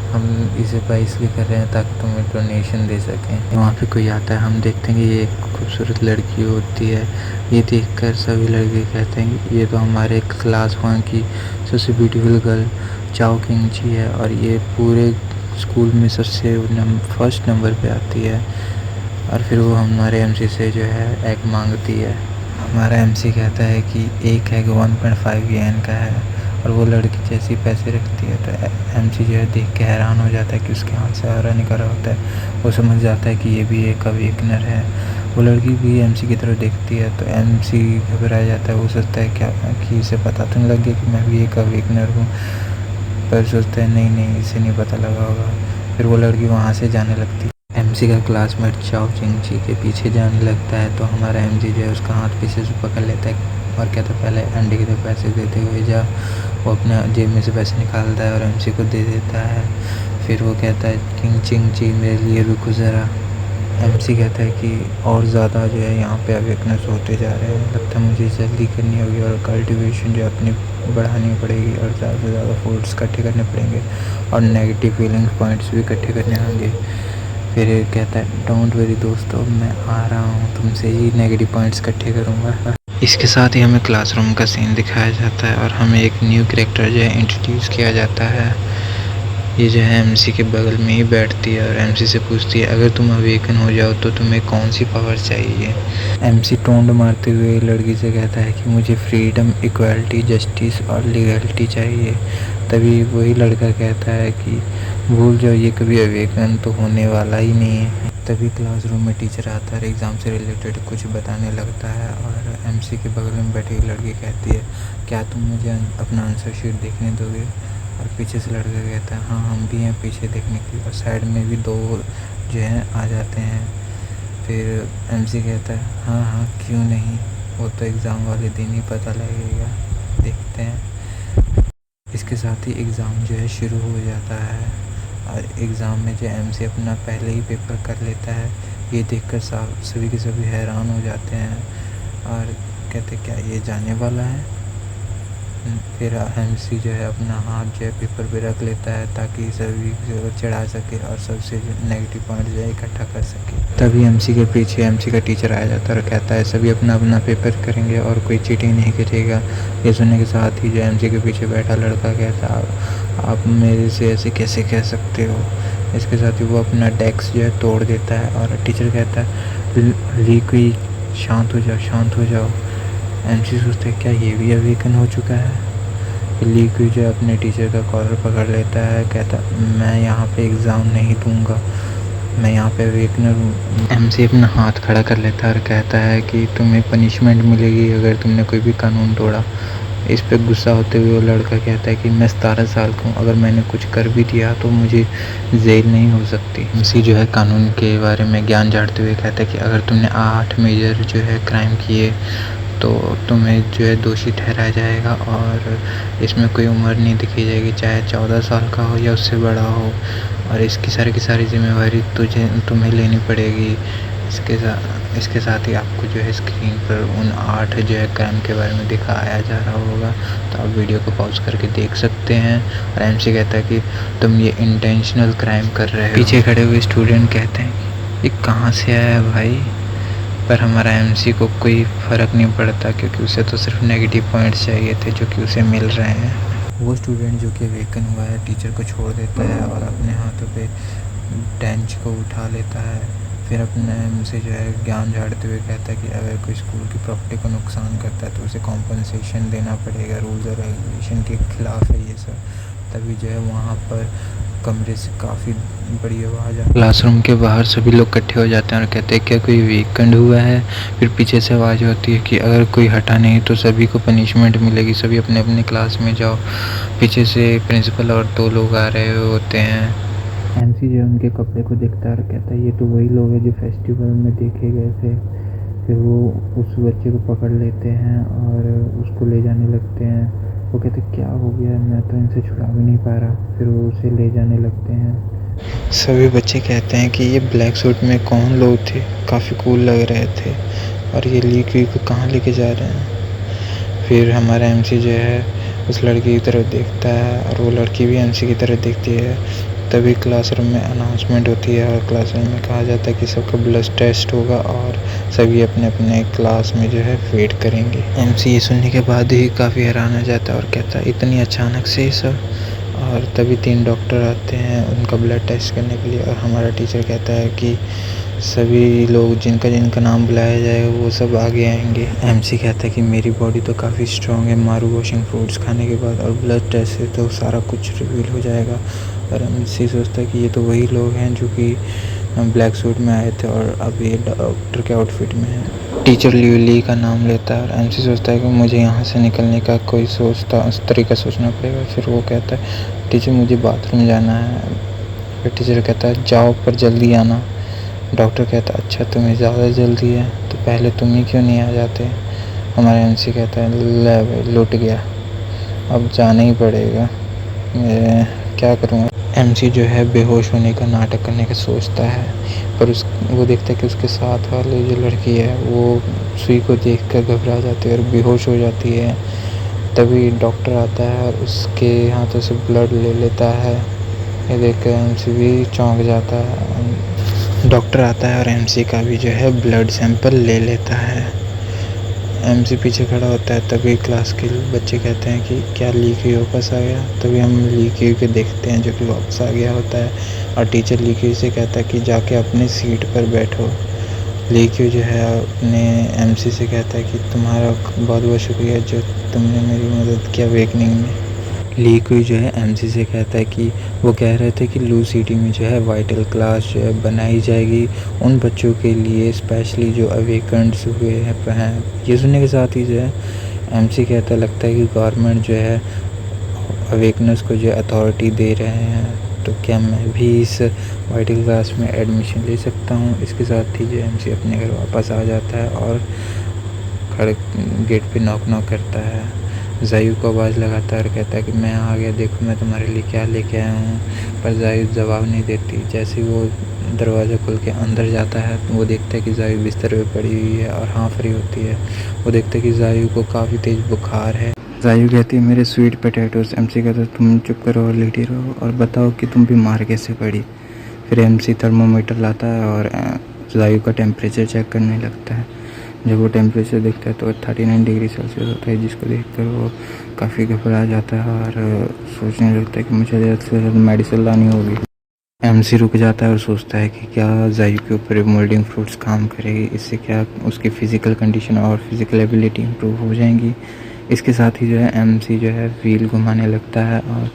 हम इसे बाय इसलिए कर रहे हैं ताकि तुम्हें डोनेशन दे सकें। वहाँ पे कोई आता है, हम देखते हैं कि ये एक खूबसूरत लड़की होती है। ये देखकर सभी लड़के कहते हैं कि ये तो हमारे क्लास 1 की सबसे ब्यूटीफुल गर्ल चाओ किंग जी है और ये पूरे स्कूल में सबसे फर्स्ट नंबर पे आती है। और फिर वो हमारे एमसी से जो है एग मांगती है। हमारा एमसी कहता है कि एक एग 1.5 येन का है और वो लड़की जैसे ही पैसे रखती है तो एमसी जो है देख के हैरान हो जाता है कि उसके हाथ से आरा निकल रहा होता है। वो समझ जाता है कि ये भी एक अवेकनर है। वो लड़की भी एमसी की तरफ देखती है तो एमसी घबरा जाता है। वो सोचता है क्या कि इसे पता तो नहीं लग गया कि मैं भी एक अवेकनर हूँ, पर सोचता है नहीं इसे नहीं पता लगा होगा। फिर वो लड़की वहाँ से जाने लगती है। एमसी का क्लासमेट चाओ चिंग जी के पीछे जाने लगता है तो हमारा एमसी जो है उसका हाथ पीछे से पकड़ लेता है और कहता है पहले अंडे की तरफ पैसे देते हुए जा। वो अपने जेब में से पैसे निकालता है और एमसी को दे देता है। फिर वो कहता है किंग चिंग जी मेरे लिए रुको ज़रा। एमसी कहता है कि और ज़्यादा जो है यहाँ पे अवेकनेस होते जा रहे हैं, लगता है मुझे जल्दी करनी होगी और कल्टीवेशन जो अपनी बढ़ानी पड़ेगी और ज़्यादा से ज़्यादा फूड्स इकट्ठे करने पड़ेंगे और नेगेटिव फीलिंग पॉइंट्स भी इकट्ठे करने होंगे। फिर कहता है डोंट वरी दोस्तों, मैं आ रहा हूँ, तुमसे ही नेगेटिव पॉइंट्स इकट्ठे करूँगा। इसके साथ ही हमें क्लासरूम का सीन दिखाया जाता है और हमें एक न्यू कैरेक्टर जो है इंट्रोड्यूस किया जाता है। ये जो है एमसी के बगल में ही बैठती है और एमसी से पूछती है अगर तुम अवेकन हो जाओ तो तुम्हें कौन सी पावर चाहिए। एमसी टोंड मारते हुए लड़की से कहता है कि मुझे फ्रीडम, इक्वालिटी, जस्टिस और लीगलिटी चाहिए। तभी वही लड़का कहता है कि भूल जाओ, ये कभी अवेकन तो होने वाला ही नहीं है। तभी क्लासरूम में टीचर आता है और एग्ज़ाम से रिलेटेड कुछ बताने लगता है और एमसी के बगल में बैठी लड़की कहती है क्या तुम मुझे अपना आंसर शीट देखने दोगे। और पीछे से लड़का कहता है हाँ हम भी हैं पीछे देखने के लिए। और साइड में भी 2 जो हैं आ जाते हैं। फिर एमसी कहता है हाँ हाँ क्यों नहीं, वो तो एग्ज़ाम वाले दिन ही पता लगेगा, देखते हैं। इसके साथ ही एग्ज़ाम जो है शुरू हो जाता है और एग्ज़ाम में जो एमसी अपना पहले ही पेपर कर लेता है। ये देखकर सभी के सभी हैरान हो जाते हैं और कहते क्या ये जाने वाला है। फिर एमसी जो है अपना हाथ जो है पेपर पे रख लेता है ताकि सभी को चढ़ा सके और सबसे नेगेटिव पॉइंट जो है इकट्ठा कर सके। तभी एमसी के पीछे एमसी का टीचर आ जाता है और कहता है सभी अपना अपना पेपर करेंगे और कोई चीटिंग नहीं करेगा। ये सुनने के साथ ही जो एमसी के पीछे बैठा लड़का कहता है आप मेरे से ऐसे कैसे कह सकते हो। इसके साथ ही वो अपना डेस्क जो है तोड़ देता है और टीचर कहता है ली शांत हो जाओ, शांत हो जाओ। एमसी सोचता है क्या ये भी अवेकन हो चुका है। ली जो अपने टीचर का कॉलर पकड़ लेता है, कहता मैं यहाँ पे एग्ज़ाम नहीं दूंगा, मैं यहाँ पे अवेकनर हूँ। एमसी अपना हाथ खड़ा कर लेता है और कहता है कि तुम्हें पनिशमेंट मिलेगी अगर तुमने कोई भी कानून तोड़ा। इस पर गुस्सा होते हुए वो लड़का कहता है कि मैं 17 साल का हूँ, अगर मैंने कुछ कर भी दिया तो मुझे जेल नहीं हो सकती। एमसी जो है कानून के बारे में ज्ञान झाड़ते हुए कहता है कि अगर तुमने 8 मेजर जो है क्राइम किए तो तुम्हें जो है दोषी ठहराया जाएगा और इसमें कोई उम्र नहीं दिखी जाएगी, चाहे 14 साल का हो या उससे बड़ा हो, और इसकी की सारी जिम्मेवारी तुम्हें लेनी पड़ेगी। इसके साथ ही आपको जो है स्क्रीन पर उन 8 जो है क्राइम के बारे में दिखाया जा रहा होगा, तो आप वीडियो को पॉज करके देख सकते हैं। और एमसी कहता है कि तुम ये इंटेंशनल क्राइम कर रहे हो। पीछे खड़े हुए स्टूडेंट कहते हैं ये कहाँ से आया है भाई, पर हमारा एमसी को कोई फ़र्क नहीं पड़ता क्योंकि उसे तो सिर्फ नेगेटिव पॉइंट्स चाहिए थे जो कि उसे मिल रहे हैं। वो स्टूडेंट जो कि अवेकन हुआ है टीचर को छोड़ देता है और अपने हाथों पे बेंच को उठा लेता है। फिर अपने एमसी जो है ज्ञान झाड़ते हुए कहता है कि अगर कोई स्कूल की प्रॉपर्टी को नुकसान करता है तो उसे कॉम्पनसेशन देना पड़ेगा, रूल्स और रेगुलेशन के ख़िलाफ़ है ये सब। तभी जो है वहाँ पर कमरे से काफ़ी बड़ी आवाज़ है। क्लासरूम के बाहर सभी लोग इकट्ठे हो जाते हैं और कहते हैं क्या कोई वीकेंड हुआ है। फिर पीछे से आवाज़ होती है कि अगर कोई हटा नहीं तो सभी को पनिशमेंट मिलेगी, सभी अपने अपने क्लास में जाओ। पीछे से प्रिंसिपल और 2 लोग आ रहे होते हैं। एमसी जो उनके कपड़े को देखता है और कहता है ये तो वही लोग हैं जो फेस्टिवल में देखे गए थे। फिर वो उस बच्चे को पकड़ लेते हैं और उसको ले जाने लगते हैं। वो वो कहते क्या हो गया, मैं तो इनसे छुड़ा भी नहीं पा रहा। फिर वो उसे ले जाने लगते हैं। सभी बच्चे कहते हैं कि ये ब्लैक सूट में कौन लोग थे, काफ़ी कूल लग रहे थे, और ये ली क्यू को कहाँ लेके जा रहे हैं। फिर हमारा एमसी जो है उस लड़की की तरफ देखता है और वो लड़की भी एमसी की तरफ देखती है। तभी क्लासरूम में अनाउंसमेंट होती है और क्लासरूम में कहा जाता है कि सबका ब्लड टेस्ट होगा और सभी अपने अपने क्लास में जो है वेट करेंगे। एमसी ये सुनने के बाद ही काफ़ी हैरान हो जाता है और कहता है इतनी अचानक से ये सब। और तभी 3 डॉक्टर आते हैं उनका ब्लड टेस्ट करने के लिए, और हमारा टीचर कहता है कि सभी लोग जिनका जिनका नाम बुलाया जाएगा वो सब आगे आएंगे। एमसी कहता है कि मेरी बॉडी तो काफ़ी स्ट्रॉन्ग है मारू वॉशिंग फ्रूट्स खाने के बाद, और ब्लड टेस्ट से तो सारा कुछ रिवील हो जाएगा। और एमसी सोचता है कि ये तो वही लोग हैं जो कि ब्लैक सूट में आए थे और अब ये डॉक्टर के आउटफिट में है। टीचर ली का नाम लेता है और एमसी सोचता है कि मुझे यहाँ से निकलने का कोई तरीका सोचना पड़ेगा। फिर वो कहता है टीचर मुझे बाथरूम जाना है। फिर टीचर कहता है जाओ पर जल्दी आना। डॉक्टर कहता है अच्छा तुम्हें ज़्यादा जल्दी है तो पहले तुम ही क्यों नहीं आ जाते। हमारा एमसी कहता है ले भाई लुट गया, अब जाना ही पड़ेगा, मैं क्या करूँगा। एमसी जो है बेहोश होने का नाटक करने का सोचता है, पर वो देखता है कि उसके साथ वाली जो लड़की है वो सुई को देखकर घबरा जाती है और बेहोश हो जाती है। तभी डॉक्टर आता है और उसके हाथों से ब्लड ले लेता है। ये देखकर एमसी भी चौंक जाता है। डॉक्टर आता है और एमसी का भी जो है ब्लड सैंपल ले लेता है। एमसी पीछे खड़ा होता है। तभी क्लास के बच्चे कहते हैं कि क्या ली क्यू वापस आ गया। तभी हम ली क्यू को देखते हैं जो कि वापस आ गया होता है, और टीचर ली क्यू से कहता है कि जाके अपने सीट पर बैठो। ली क्यू जो है अपने एमसी से कहता है कि तुम्हारा बहुत बहुत शुक्रिया जो तुमने मेरी मदद किया अवेकनिंग में। ली क्यू जो है एमसी से कहता है कि वो कह रहे थे कि लू सिटी में जो है वाइटल क्लास जो है बनाई जाएगी उन बच्चों के लिए स्पेशली जो अवेकन्ड हुए हैं। ये सुनने के साथ ही जो है एमसी कहता लगता है कि गवर्नमेंट जो है अवेकनेस को जो अथॉरिटी दे रहे हैं, तो क्या मैं भी इस वाइटल क्लास में एडमिशन ले सकता हूँ। इसके साथ ही जो एमसी अपने घर वापस आ जाता है और खड़े गेट पे नॉक करता है। जायू को आवाज़ लगाता है और कहता है कि मैं आ गया, देखो मैं तुम्हारे लिए क्या लेके आया हूँ। पर जायू जवाब नहीं देती। जैसे ही वो दरवाज़ा खुल के अंदर जाता है तो वो देखता है कि जायू बिस्तर पे पड़ी हुई है और हाँफ रही होती है। वो देखता है कि जायू को काफ़ी तेज़ बुखार है। जायू कहती है मेरे स्वीट पोटैटोस। एमसी कहता है तुम चुप करो और लेटी रहो और बताओ कि तुम बीमार कैसे पड़ी। फिर एमसी थर्मोमीटर लाता है और जायू का टेम्परेचर चेक करने लगता है। जब वो टेम्परेचर देखता है तो 39 डिग्री सेल्सियस होता है, जिसको देखकर वो काफ़ी घबरा जाता है और सोचने लगता है कि मुझे जल्द से जल्द मेडिसिन लानी होगी। एमसी रुक जाता है और सोचता है कि क्या जायू के ऊपर मोल्डिंग फ्रूट्स काम करेगी, इससे क्या उसकी फ़िज़िकल कंडीशन और फिज़िकल एबिलिटी इम्प्रूव हो जाएंगी। इसके साथ ही जो है एमसी जो है व्हील घुमाने लगता है और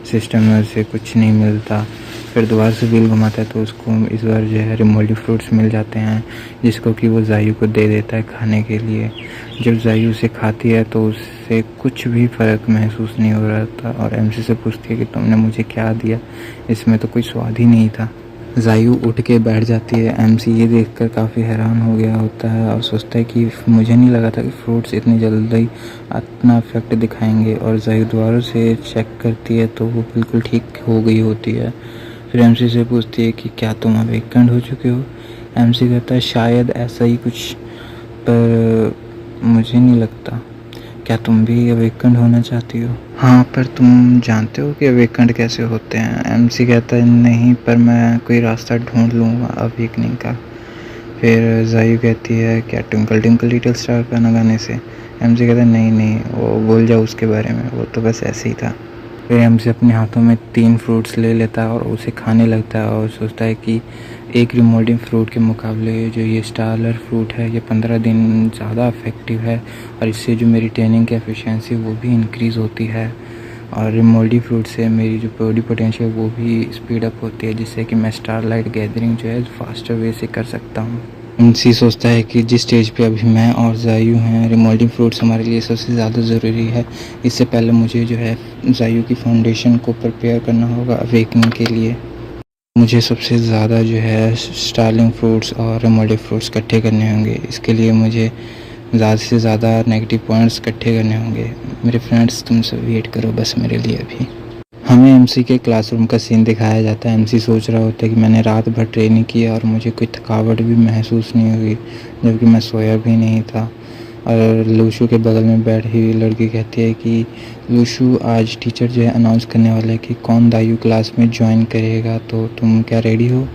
सिस्टम में उसे कुछ नहीं मिलता। फिर दोबारा से व्हील घुमाता है तो उसको इस बार जो है रिमोल्डी फ्रूट्स मिल जाते हैं, जिसको कि वो जायू को दे देता है खाने के लिए। जब जायू उसे खाती है तो उससे कुछ भी फ़र्क महसूस नहीं हो रहा था और एमसी से पूछती है कि तुमने मुझे क्या दिया, इसमें तो कोई स्वाद ही नहीं था। जायू उठ के बैठ जाती है। एमसी ये देखकर काफ़ी हैरान हो गया होता है और सोचता है कि मुझे नहीं लगा था कि फ्रूट्स इतनी जल्दी इतना इफेक्ट दिखाएंगे। और जायू दोबारा से चेक करती है तो वो बिल्कुल ठीक हो गई होती है। फिर एमसी से पूछती है कि क्या तुम अवेकन्ड हो चुके हो। एमसी कहता है शायद ऐसा ही कुछ, पर मुझे नहीं लगता। क्या तुम भी अवेकन्ड होना चाहती हो। हाँ, पर तुम जानते हो कि अवेकन्ड कैसे होते हैं। एमसी कहता है नहीं, पर मैं कोई रास्ता ढूंढ लूँगा अवेकनिंग का। फिर जायू कहती है क्या ट्विंकल ट्विंकल लिटिल स्टार गाना गाने से। एमसी कहता है नहीं वो भूल जाओ उसके बारे में, वो तो बस ऐसे ही था। फिर एमसी अपने हाथों में 3 फ्रूट्स ले लेता है और उसे खाने लगता है और सोचता है कि एक रिमोल्डिंग फ्रूट के मुकाबले जो ये स्टारलर फ्रूट है ये 15 दिन ज़्यादा इफ़ेक्टिव है और इससे जो मेरी ट्रेनिंग की एफिशिएंसी वो भी इंक्रीज़ होती है। और रिमोल्डी फ्रूट से मेरी जो बॉडी पोटेंशियल वो भी स्पीड अप होती है, जिससे कि मैं स्टारलाइट गैदरिंग जो है फास्टर वे से कर सकता हूँ। एमसी सोचता है कि जिस स्टेज पे अभी मैं और जायू हैं, रिमोल्डिंग फ्रूट्स हमारे लिए सबसे ज़्यादा ज़रूरी है। इससे पहले मुझे जो है जायू की फाउंडेशन को प्रिपेयर करना होगा अवेकनिंग के लिए। मुझे सबसे ज़्यादा जो है स्टार्लिंग फ्रूट्स और रिमोल्डिंग फ्रूट्स इकट्ठे करने होंगे। इसके लिए मुझे ज़्यादा से ज़्यादा नेगेटिव पॉइंट्स इकट्ठे करने होंगे। मेरे फ्रेंड्स तुम सब वेट करो बस मेरे लिए अभी। हमें एमसी के क्लासरूम का सीन दिखाया जाता है। एमसी सोच रहा होता है कि मैंने रात भर ट्रेनिंग की और मुझे कोई थकावट भी महसूस नहीं हुई, जबकि मैं सोया भी नहीं था। और लूशू के बगल में बैठी हुई लड़की कहती है कि लूशू, आज टीचर जो है अनाउंस करने वाला है कि कौन दायु क्लास में ज्वाइन करेगा, तो तुम क्या रेडी हो?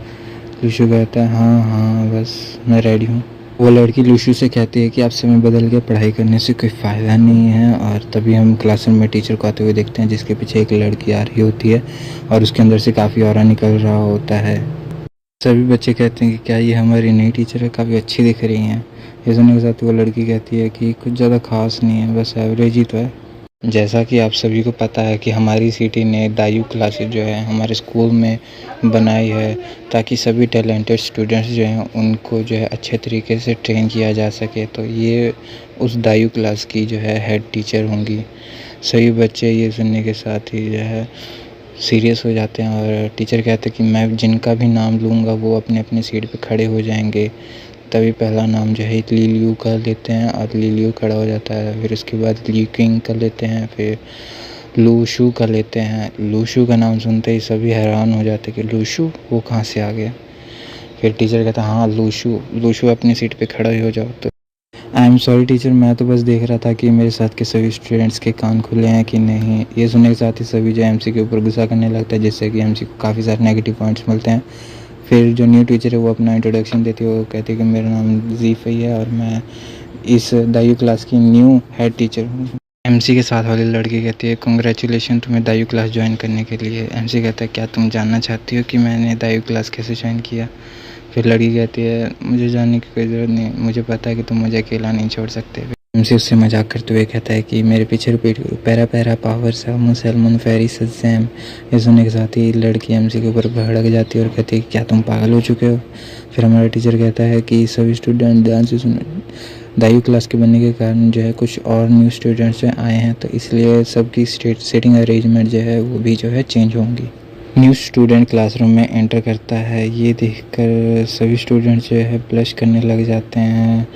लूशू कहता है हाँ हाँ बस मैं रेडी हूँ। वो लड़की लूशू से कहती है कि आप समय बदल के पढ़ाई करने से कोई फ़ायदा नहीं है। और तभी हम क्लासरूम में टीचर को आते हुए देखते हैं, जिसके पीछे एक लड़की आ रही होती है और उसके अंदर से काफ़ी ऑरा निकल रहा होता है। सभी बच्चे कहते हैं कि क्या ये हमारी नई टीचर है, काफ़ी अच्छी दिख रही हैं। ये सुनने के साथ वो लड़की कहती है कि कुछ ज़्यादा खास नहीं है, बस एवरेज ही तो है। जैसा कि आप सभी को पता है कि हमारी सिटी ने दायु क्लासेस जो है हमारे स्कूल में बनाई है, ताकि सभी टैलेंटेड स्टूडेंट्स जो हैं उनको जो है अच्छे तरीके से ट्रेन किया जा सके। तो ये उस दायु क्लास की जो है हेड टीचर होंगी। सभी बच्चे ये सुनने के साथ ही जो है सीरियस हो जाते हैं और टीचर कहते हैं कि मैं जिनका भी नाम लूँगा वो अपने अपने सीट पे खड़े हो जाएंगे। तभी पहला नाम जो है लीलियू का लेते हैं और लीलियू खड़ा हो जाता है। फिर उसके बाद ली किंग का लेते हैं, फिर लूशू का लेते हैं। लूशू का नाम सुनते ही सभी हैरान हो जाते कि लूशू वो कहाँ से आ गया। फिर टीचर कहता हाँ लूशू, लूशू अपनी सीट पे खड़ा ही हो जाओ। तो आई एम सॉरी टीचर, मैं तो बस देख रहा था कि मेरे साथ के सभी स्टूडेंट्स के कान खुले हैं कि नहीं। ये सुनने के साथ ही सभी जो एमसी के ऊपर गुस्सा करने लगता है, जिससे कि एमसी को काफ़ी सारे नेगेटिव पॉइंट्स मिलते हैं। फिर जो न्यू टीचर है वो अपना इंट्रोडक्शन देती है। वो कहती है कि मेरा नाम ज़ीफ़ई है और मैं इस दायु क्लास की न्यू हेड टीचर हूँ। एमसी के साथ वाली लड़की कहती है कॉन्ग्रेचुलेशन तुम्हें दायु क्लास ज्वाइन करने के लिए। एमसी कहता है क्या तुम जानना चाहती हो कि मैंने दायु क्लास कैसे ज्वाइन किया? फिर लड़की कहती है मुझे जानने की कोई ज़रूरत नहीं, मुझे पता है कि तुम मुझे अकेला नहीं छोड़ सकते। एमसी उससे मजाक करते हुए कहता है कि मेरे पीछे रिपीट करो, पैरा पैरा पावर सैलमन सैलमन फेरी सैम। ये सुनने के साथ ही लड़की एमसी के ऊपर भड़क जाती है और कहती है कि क्या तुम पागल हो चुके हो? फिर हमारा टीचर कहता है कि सभी स्टूडेंट ध्यान से सुनो, दायु क्लास के बनने के कारण जो है कुछ और न्यू स्टूडेंट्स जो आए हैं, तो इसलिए सबकी सीटिंग अरेंजमेंट जो है वो भी जो है चेंज होंगी। न्यू स्टूडेंट क्लासरूम में एंटर करता है। ये देखकर सभी स्टूडेंट्स जो है ब्लश करने लग जाते हैं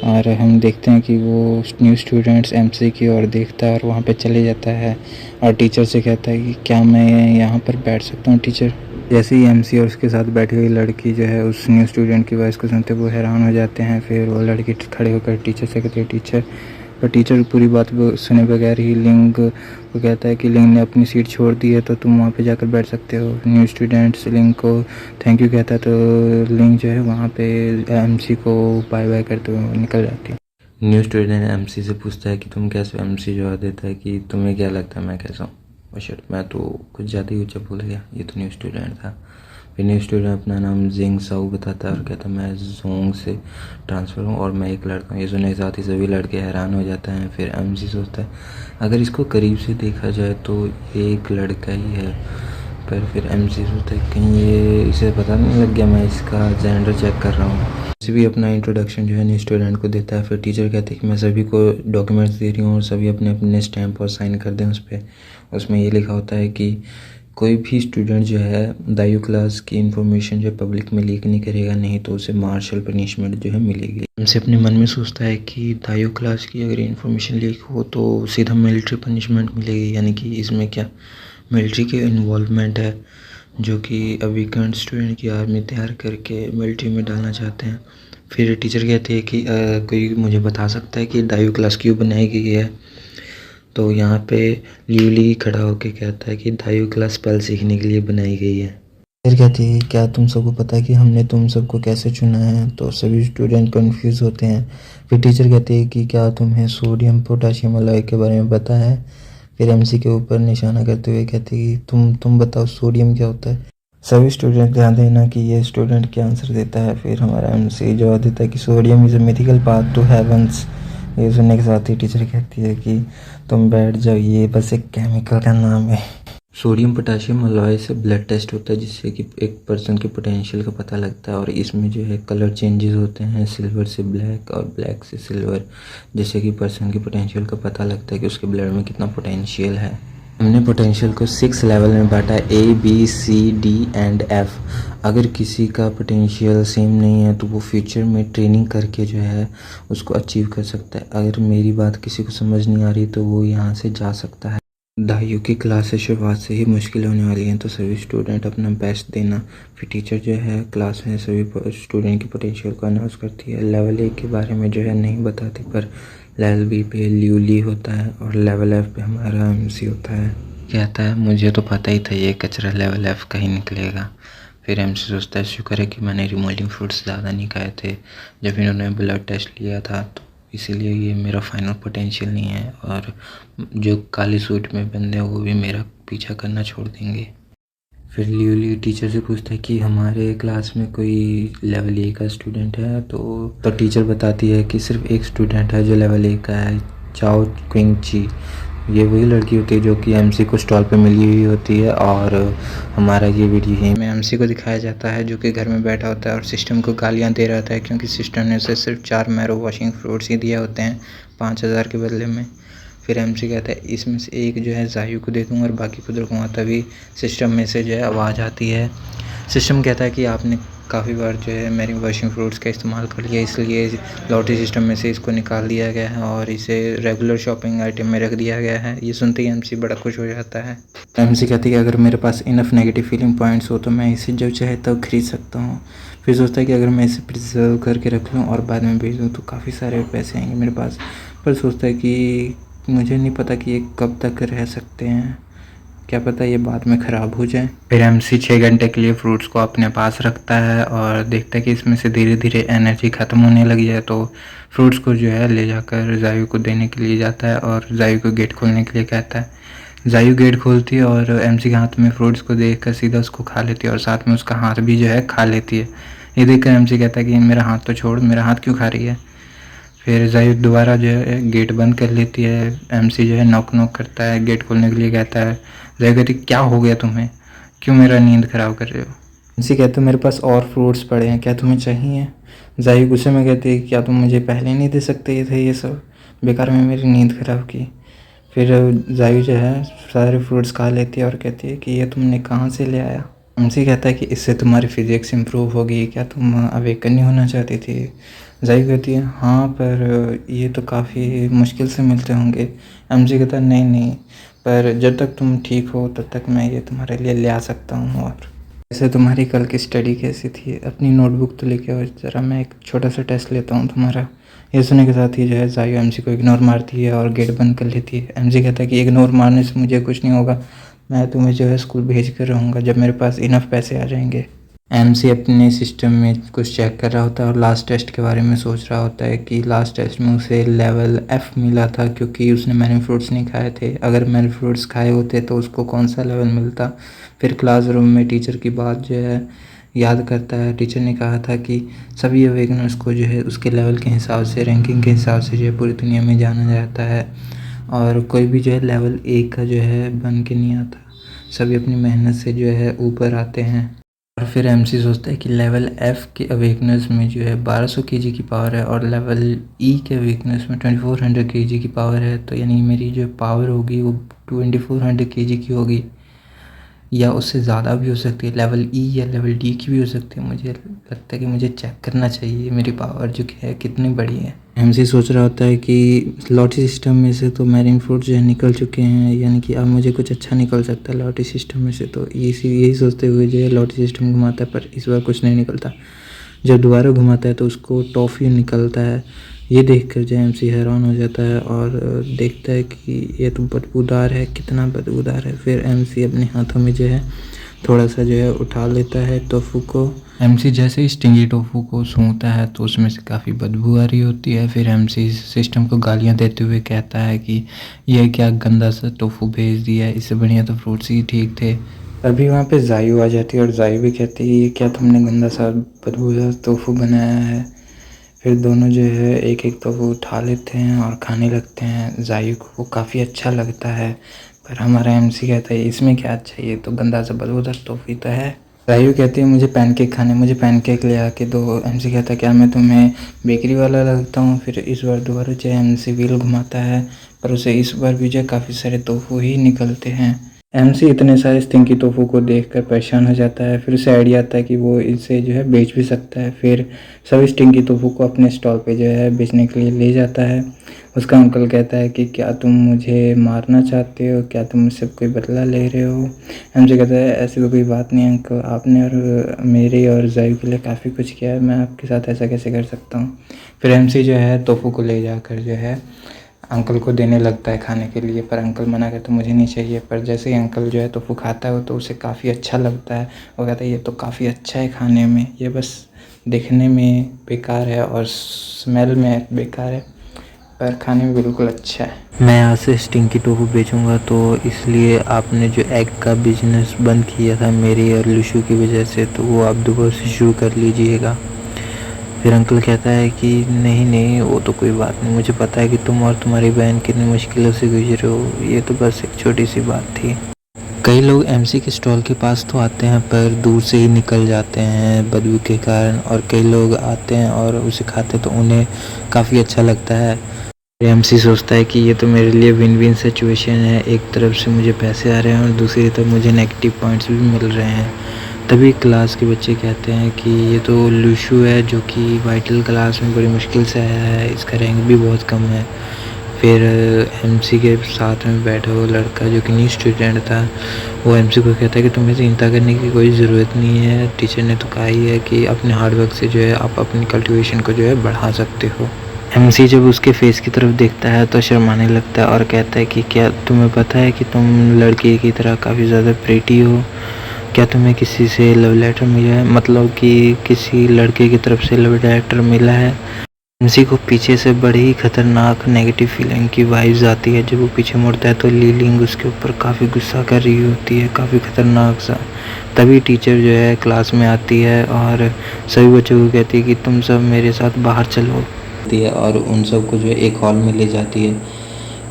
और हम देखते हैं कि वो न्यू स्टूडेंट्स एमसी की ओर देखता है और वहाँ पे चले जाता है और टीचर से कहता है कि क्या मैं यहाँ पर बैठ सकता हूँ टीचर? जैसे ही एमसी और उसके साथ बैठी हुई लड़की जो है उस न्यू स्टूडेंट की वॉइस को सुनते वो हैरान हो जाते हैं। फिर वो लड़की खड़े होकर टीचर से कहती है टीचर, पर टीचर पूरी बात सुने बगैर ही लिंग को कहता है कि लिंग ने अपनी सीट छोड़ दी है तो तुम वहाँ पे जाकर बैठ सकते हो। न्यू स्टूडेंट्स लिंग को थैंक यू कहता है, तो लिंग जो है वहाँ पे एमसी को बाय बाय करते हुए निकल जाती है। न्यू स्टूडेंट एमसी से पूछता है कि तुम कैसे हो? एमसी जवाब देता है कि तुम्हें क्या लगता है मैं कैसा हूँ? और शिट, मैं तो कुछ ज़्यादा ही ऊँचा बोल गया, ये तो न्यू स्टूडेंट था। फिर न्यू स्टूडेंट अपना नाम जिंग साउ बताता है और कहता है मैं जोंग से ट्रांसफ़र हूँ और मैं एक लड़का हूँ। ये सुनने के साथ ही सभी लड़के हैरान हो जाते हैं। फिर एमसी सोचता है अगर इसको करीब से देखा जाए तो ये एक लड़का ही है, पर फिर एमसी सोचता है कहीं ये इसे पता नहीं लग गया मैं इसका जेंडर चेक कर रहा हूँ। इसे भी अपना इंट्रोडक्शन जो है न्यू स्टूडेंट को देता है। फिर टीचर कहते हैं कि मैं सभी को डॉक्यूमेंट्स दे रही हूँ और सभी अपने अपने स्टैम्प और साइन कर दें उस पर। उसमें ये लिखा होता है कि कोई भी स्टूडेंट जो है दायु क्लास की इन्फॉर्मेशन जो पब्लिक में लीक नहीं करेगा, नहीं तो उसे मार्शल पनिशमेंट जो है मिलेगी। हमसे अपने मन में सोचता है कि दायु क्लास की अगर इन्फॉर्मेशन लीक हो तो सीधा मिलिट्री पनिशमेंट मिलेगी, यानी कि इसमें क्या मिलिट्री के इन्वॉल्वमेंट है, जो कि अभी करंट स्टूडेंट की आर्मी तैयार करके मिलिट्री में डालना चाहते हैं। फिर टीचर कहते हैं कि कोई मुझे बता सकता है कि दायु क्लास क्यों बनाई गई है? तो यहाँ पे ल्यूली खड़ा होकर कहता है कि दायु क्लास स्पेल सीखने के लिए बनाई गई है। फिर कहती है क्या तुम सबको पता है कि हमने तुम सबको कैसे चुना है? तो सभी स्टूडेंट कंफ्यूज होते हैं। फिर टीचर कहती है कि क्या तुम्हें सोडियम पोटाशियम अलॉय के बारे में पता है? फिर एमसी के ऊपर निशाना करते हुए कहती है कि तुम बताओ सोडियम क्या होता है? सभी स्टूडेंट ध्यान देना कि ये स्टूडेंट क्या आंसर देता है। फिर हमारा एमसी जवाब देता है कि sodium is a mythical path to heavens. ये सुनने के साथ ही टीचर कहती है कि तुम बैठ जाओ, ये बस एक केमिकल का नाम है। सोडियम पोटाशियम अलॉय से ब्लड टेस्ट होता है, जिससे कि एक पर्सन के पोटेंशियल का पता लगता है और इसमें जो है कलर चेंजेस होते हैं, सिल्वर से ब्लैक और ब्लैक से सिल्वर, जिससे कि पर्सन के पोटेंशियल का पता लगता है कि उसके ब्लड में कितना पोटेंशियल है। हमने पोटेंशियल को 6 लेवल में बांटा, A B C D and F. अगर किसी का पोटेंशियल सेम नहीं है तो वो फ्यूचर में ट्रेनिंग करके जो है उसको अचीव कर सकता है। अगर मेरी बात किसी को समझ नहीं आ रही तो वो यहाँ से जा सकता है। दाइयों की क्लासेस शुरुआत से ही मुश्किल होने वाली हैं, तो सभी स्टूडेंट अपना बेस्ट देना। फिर टीचर जो है क्लास में सभी स्टूडेंट की पोटेंशियल को अनाउंस करती है। लेवल 1 के बारे में जो है नहीं बताती, पर लेवल बी पे ल्यूली होता है और लेवल एफ पे हमारा एमसी होता है। कहता है मुझे तो पता ही था ये कचरा लेवल एफ का ही निकलेगा। फिर एमसी सोचता है शुक्र है कि मैंने रिमोल्डिंग फ्रूट्स ज़्यादा नहीं खाए थे जब इन्होंने ब्लड टेस्ट लिया था, तो इसीलिए ये मेरा फाइनल पोटेंशियल नहीं है और जो काली सूट में बंदे हैं वो भी मेरा पीछा करना छोड़ देंगे। फिर ल्यूली टीचर से पूछता है कि हमारे क्लास में कोई लेवल ए का स्टूडेंट है, तो टीचर बताती है कि सिर्फ एक स्टूडेंट है जो लेवल ए का है, चाओ क्विंग ची। ये वही लड़की होती है जो कि एमसी को स्टॉल पे मिली हुई होती है। और हमारा ये वीडियो है में एमसी को दिखाया जाता है जो कि घर में बैठा होता है और सिस्टम को गालियाँ दे रहा है क्योंकि सिस्टम ने उसे सिर्फ 4 मैरो वॉशिंग फ्रूट्स ही दिए होते हैं 5000 के बदले में। फिर एमसी कहता है इसमें से एक जो है जायू को दे दूँगा और बाकी खुद रखूँगा। तभी सिस्टम में से जो है आवाज़ आती है। सिस्टम कहता है कि आपने काफ़ी बार जो है मेरी वॉशिंग फ्रूट्स का इस्तेमाल कर लिया, इसलिए लॉटरी सिस्टम में से इसको निकाल दिया गया है और इसे रेगुलर शॉपिंग आइटम में रख दिया गया है। ये सुनते ही एमसी बड़ा खुश हो जाता है। एमसी कहती है कि अगर मेरे पास इनफ नेगेटिव फीलिंग पॉइंट्स हो तो मैं इसे जब चाहे तब खरीद सकता हूँ। फिर सोचता है कि अगर मैं इसे प्रिजर्व करके रख लूँ और बाद में बेच दूँ तो काफ़ी सारे पैसे आएंगे मेरे पास। पर सोचता है कि मुझे नहीं पता कि ये कब तक रह सकते हैं, क्या पता ये बाद में ख़राब हो जाए। फिर एमसी 6 घंटे के लिए फ्रूट्स को अपने पास रखता है और देखता है कि इसमें से धीरे धीरे एनर्जी ख़त्म होने लगी है, तो फ्रूट्स को जो है ले जाकर जायू को देने के लिए जाता है और जायू को गेट खोलने के लिए कहता है। जायू गेट खोलती है और एमसी के हाथ में फ्रूट्स को देखकर सीधा उसको खा लेती है और साथ में उसका हाथ भी जो है खा लेती है। ये देखकर एमसी कहता है कि मेरा हाथ तो छोड़, मेरा हाथ क्यों खा रही है। फिर जायू दोबारा जो है गेट बंद कर लेती है। एमसी जो है नॉक नॉक करता है, गेट खोलने के लिए कहता है। जायू कहती क्या हो गया तुम्हें, क्यों मेरा नींद ख़राब कर रहे हो। एमसी कहते मेरे पास और फ्रूट्स पड़े हैं, क्या तुम्हें चाहिए। जायू गुस्से में कहती है क्या तुम मुझे पहले नहीं दे सकते थे, ये सब बेकार में मेरी नींद ख़राब की। फिर जायू जो है सारे फ्रूट्स खा लेती है और कहती है कि ये तुमने कहाँ से ले आया। एमसी कहता है कि इससे तुम्हारी फिजिक्स इम्प्रूव होगी, क्या तुम अवेकन नहीं होना चाहती थी। जायू कहती है हाँ पर ये तो काफ़ी मुश्किल से मिलते होंगे। एमसी कहता है नहीं, पर जब तक तुम ठीक हो तब तक मैं ये तुम्हारे लिए ले आ सकता हूँ। और वैसे तुम्हारी कल की स्टडी कैसी थी, अपनी नोटबुक तो लेके आओ ज़रा, मैं एक छोटा सा टेस्ट लेता हूँ तुम्हारा। ये सुनने के साथ ही जो है जायू एमसी को इग्नोर मारती है और गेट बंद कर लेती है। एमसी कहता है कि इग्नोर मारने से मुझे कुछ नहीं होगा, मैं तुम्हें जो है स्कूल भेज कर रहूँगा जब मेरे पास इनफ पैसे आ जाएंगे। एमसी अपने सिस्टम में कुछ चेक कर रहा होता है और लास्ट टेस्ट के बारे में सोच रहा होता है कि लास्ट टेस्ट में उसे लेवल एफ मिला था क्योंकि उसने मैनी फ्रूट्स नहीं खाए थे। अगर मैनी फ्रूट्स खाए होते तो उसको कौन सा लेवल मिलता। फिर क्लासरूम में टीचर की बात जो है याद करता है। टीचर ने कहा था कि सभी अवेकनर्स को जो है उसके लेवल के हिसाब से, रैंकिंग के हिसाब से जो है पूरी दुनिया में जाना जाता है और कोई भी जो है लेवल ए का जो है बन के नहीं आता, सभी अपनी मेहनत से जो है ऊपर आते हैं। और फिर एमसी सोचता है कि लेवल एफ के अवेकनेस में जो है 1200 केजी की पावर है और लेवल ई के अवेकनेस में 2400 केजी की पावर है, तो यानी मेरी जो पावर होगी वो 2400 केजी की होगी या उससे ज़्यादा भी हो सकती है। लेवल ई या लेवल डी की भी हो सकती है। मुझे लगता है कि मुझे चेक करना चाहिए मेरी पावर जो कि है कितनी बड़ी है। एमसी सोच रहा होता है कि लॉटरी सिस्टम में से तो मैरिन फ्रूट जो है निकल चुके हैं, यानी कि अब मुझे कुछ अच्छा निकल सकता है लॉटरी सिस्टम में से। तो यही सोचते हुए जो है लॉटरी सिस्टम घुमाता है, पर इस बार कुछ नहीं निकलता। जब दोबारा घुमाता है तो उसको टॉफ़ी निकलता है। ये देखकर जो एमसी हैरान हो जाता है और देखता है कि ये तो बदबूदार है, कितना बदबूदार है। फिर एमसी अपने हाथों में जो है थोड़ा सा जो है उठा लेता है टोफू को। एमसी जैसे ही स्टिंगी टोफू को सूंघता है तो उसमें से काफ़ी बदबू आ रही होती है। फिर एमसी सिस्टम को गालियां देते हुए कहता है कि यह क्या गंदा सा टोफू भेज दिया है, इससे बढ़िया तो फ्रूट्स ही ठीक थे। तभी वहाँ पे जायू आ जाती है और जायू भी कहती है ये क्या तुमने गंदा सा बदबूदार टोफू बनाया है। फिर दोनों जो है एक एक टोफू उठा लेते हैं और खाने लगते हैं। जायू को वो काफ़ी अच्छा लगता है, पर हमारा एमसी कहता है इसमें क्या अच्छा, ये तो गंदा सा बदबूदार टोफी तो है। जायू कहती है मुझे पैनकेक खाने, मुझे पैनकेक ले आके दो। एमसी कहता है क्या मैं तुम्हें बेकरी वाला लगता हूँ। फिर इस बार दोबारा जो एमसी व्हील घुमाता है, पर उसे इस बार भी जो है काफ़ी सारे तोहफ़े ही निकलते हैं। एमसी इतने सारे स्टिंकी तोहफ़ों को देखकर परेशान हो जाता है। फिर उसे आइडिया आता है कि वो इसे जो है बेच भी सकता है। फिर सभी स्टिंकी तोहफ़ों को अपने स्टॉल पे जो है बेचने के लिए ले जाता है। उसका अंकल कहता है कि क्या तुम मुझे मारना चाहते हो, क्या तुम मुझसे कोई बदला ले रहे हो। एमसी कहता है ऐसी तो कोई बात नहीं अंकल, आपने और मेरे और जायू के लिए काफ़ी कुछ किया है, मैं आपके साथ ऐसा कैसे कर सकता हूँ। फिर एमसी जो है तोहफ़ों को ले जाकर जो है अंकल को देने लगता है खाने के लिए, पर अंकल मना करते मुझे नहीं चाहिए। पर जैसे ही अंकल जो है तोहफ़ा खाता है तो उसे काफ़ी अच्छा लगता है। वो कहता है ये तो काफ़ी अच्छा है खाने में, ये बस देखने में बेकार है और स्मेल में बेकार है, पर खाने में बिल्कुल अच्छा है। मैं आज से स्टिंकी टोफू बेचूंगा, तो इसलिए आपने जो एग का बिजनेस बंद किया था मेरी और लुशु की वजह से, तो वो आप दोबारा से शुरू कर लीजिएगा। फिर अंकल कहता है कि नहीं नहीं, वो तो कोई बात नहीं, मुझे पता है कि तुम और तुम्हारी बहन कितनी मुश्किलों से गुजरे हो, ये तो बस एक छोटी सी बात थी। कई लोग एमसी के स्टॉल के पास तो आते हैं पर दूर से ही निकल जाते हैं बदबू के कारण, और कई लोग आते हैं और उसे खाते तो उन्हें काफ़ी अच्छा लगता है। एमसी सोचता है कि ये तो मेरे लिए विन विन सिचुएशन है, एक तरफ से मुझे पैसे आ रहे हैं और दूसरी तरफ मुझे नेगेटिव पॉइंट्स भी मिल रहे हैं। तभी क्लास के बच्चे कहते हैं कि ये तो लूशू है जो कि वाइटल क्लास में बड़ी मुश्किल से आया है, इसका रैंक भी बहुत कम है। फिर एमसी के साथ में बैठा हुआ लड़का जो कि न्यू स्टूडेंट था, वो एमसी को कहता है कि तुम्हें चिंता करने की कोई ज़रूरत नहीं है, टीचर ने तो कहा ही है कि अपने हार्डवर्क से जो है आप अपनी कल्टीवेशन को जो है बढ़ा सकते हो। एमसी जब उसके फेस की तरफ देखता है तो शर्माने लगता है और कहता है कि क्या तुम्हें पता है कि तुम लड़की की तरह काफ़ी ज़्यादा प्रीटी हो, क्या तुम्हें किसी से लव लेटर मिला है, मतलब कि किसी लड़के की तरफ से लव लेटर मिला है। एमसी को पीछे से बड़ी ही खतरनाक नेगेटिव फीलिंग की वाइब्स आती है। जब वो पीछे मुड़ता है तो लीलिंग उसके ऊपर काफ़ी गुस्सा कर रही होती है, काफ़ी खतरनाक सा। तभी टीचर जो है क्लास में आती है और सभी बच्चों को कहती है कि तुम सब मेरे साथ बाहर चलो, और उन सबको जो है एक हॉल में ले जाती है।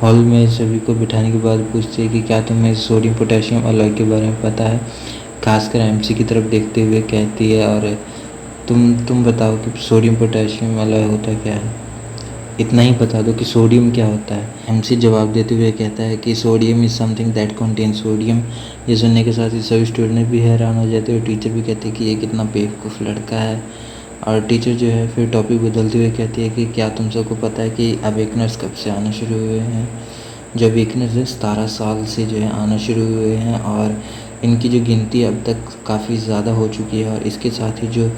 हॉल में सभी को बिठाने के बाद पूछती है कि क्या तुम्हें सोडियम पोटेशियम अलॉय के बारे में पता है। खासकर एमसी की तरफ देखते हुए कहती है और तुम बताओ कि सोडियम पोटेशियम अलॉय होता क्या है, इतना ही बता दो कि सोडियम क्या होता है। एमसी जवाब देते हुए कहता है कि sodium is something that contain sodium. ये सुनने के साथ ही सभी स्टूडेंट भी हैरान हो जाते हैं और टीचर भी कहते हैं कि ये कितना बेवकूफ़ लड़का है। और टीचर जो है फिर टॉपिक बदलते हुए कहती है कि क्या तुम सबको पता है कि अवेकनर्स कब से आना शुरू हुए हैं। जो अवेकनर्स है 17 साल से जो है आना शुरू हुए हैं और इनकी जो गिनती अब तक काफ़ी ज़्यादा हो चुकी है। और इसके साथ ही जो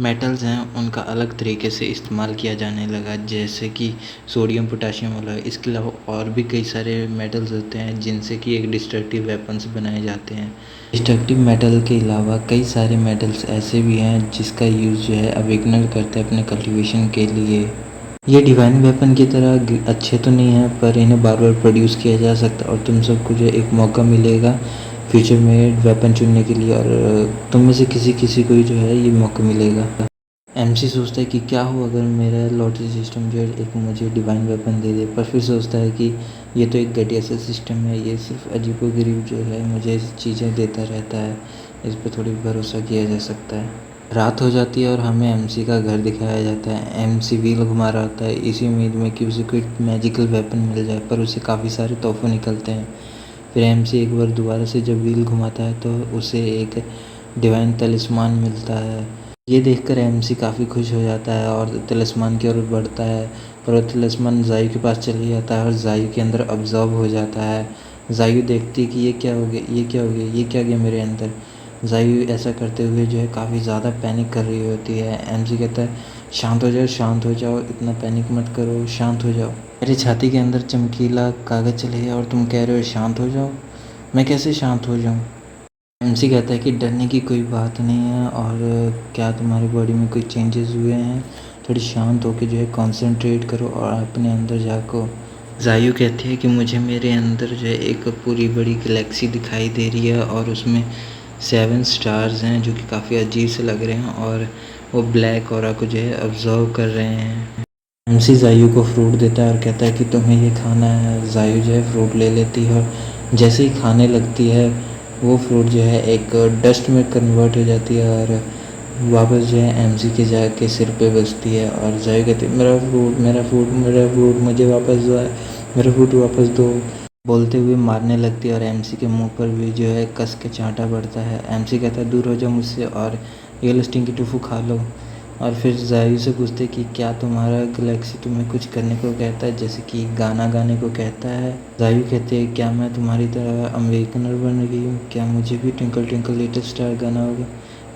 मेटल्स हैं उनका अलग तरीके से इस्तेमाल किया जाने लगा, जैसे कि सोडियम पोटेशियम अलॉय। इसके अलावा और भी कई सारे मेटल्स होते हैं जिनसे कि एक डिस्ट्रक्टिव वेपन्स बनाए जाते हैं। डिस्ट्रक्टिव मेटल के अलावा कई सारे मेटल्स ऐसे भी हैं जिसका यूज़ जो है अवेकनर करते हैं अपने कल्टीवेशन के लिए। ये डिवाइन वेपन की तरह अच्छे तो नहीं है, पर इन्हें बार बार प्रोड्यूस किया जा सकता है और तुम सबको जो एक मौका मिलेगा फ्यूचर में वेपन चुनने के लिए, और तुम में से किसी किसी को जो है ये मौका मिलेगा। एमसी सोचता है कि क्या हो अगर मेरा लॉटरी सिस्टम जो है एक मुझे डिवाइन वेपन दे दे, पर फिर सोचता है कि ये तो एक घटिया सा सिस्टम है, ये सिर्फ अजीबोगरीब जो है मुझे चीज़ें देता रहता है, इस पर थोड़ी भरोसा किया जा सकता है। रात हो जाती है और हमें एमसी का घर दिखाया जाता है। एमसी व्हील घुमा रहा होता है इसी उम्मीद में कि उसे कोई मैजिकल वेपन मिल जाए, पर उसे काफ़ी सारे तोहफे निकलते हैं। फिर एमसी एक बार दोबारा से जब व्हील घुमाता है तो उसे एक डिवाइन तलिस्मान मिलता है। ये देखकर एमसी काफ़ी खुश हो जाता है और तलिस्मान की ओर बढ़ता है, पर वो तलिस्मान जायू के पास चले जाता है और जायू के अंदर अब्जॉर्ब हो जाता है। जायू देखती है कि ये क्या हो गया, ये क्या हो गया, ये क्या गया मेरे अंदर। जायू ऐसा करते हुए जो है काफ़ी ज़्यादा पैनिक कर रही होती है। एमसी कहता है शांत हो जाओ, शांत हो जाओ, इतना पैनिक मत करो, शांत हो जाओ। मेरी छाती के अंदर चमकीला कागज़ चले गया और तुम कह रहे हो शांत हो जाओ, मैं कैसे शांत हो जाऊँ। एमसी कहता है कि डरने की कोई बात नहीं है, और क्या तुम्हारी बॉडी में कोई चेंजेस हुए हैं, थोड़ी शांत होकर जो है कंसंट्रेट करो और अपने अंदर जाको। जायू कहती है कि मुझे मेरे अंदर जो है एक पूरी बड़ी गैलेक्सी दिखाई दे रही है और उसमें 7 स्टार्स हैं जो कि काफ़ी अजीब से लग रहे हैं और वो ब्लैक ऑरा को जो है ऑब्जर्व कर रहे हैं। एमसी जायू को फ्रूट देता है और कहता है कि तुम्हें ये खाना है। जायू जो है फ्रूट ले लेती है और जैसे ही खाने लगती है वो फ्रूट जो है एक डस्ट में कन्वर्ट हो जाती है और वापस जो है एमसी के जाके सिर पे बजती है। और जायू कहती है मेरा फ्रूट, मेरा फ्रूट, मेरा फ्रूट मुझे वापस दो, मेरा फूड वापस दो, बोलते हुए मारने लगती है और एमसी के मुंह पर भी जो है कस के चांटा पड़ता है। एमसी कहता है दूर हो जाओ मुझसे और ये लो स्टिंकी टोफू खा लो। और फिर जायू से पूछते कि क्या तुम्हारा गैलेक्सी तुम्हें कुछ करने को कहता है, जैसे कि गाना गाने को कहता है। जायू कहते हैं क्या मैं तुम्हारी तरह अमेरिकनर बन गई हूँ, क्या मुझे भी ट्विंकल ट्विंकल लिटिल स्टार गाना होगा।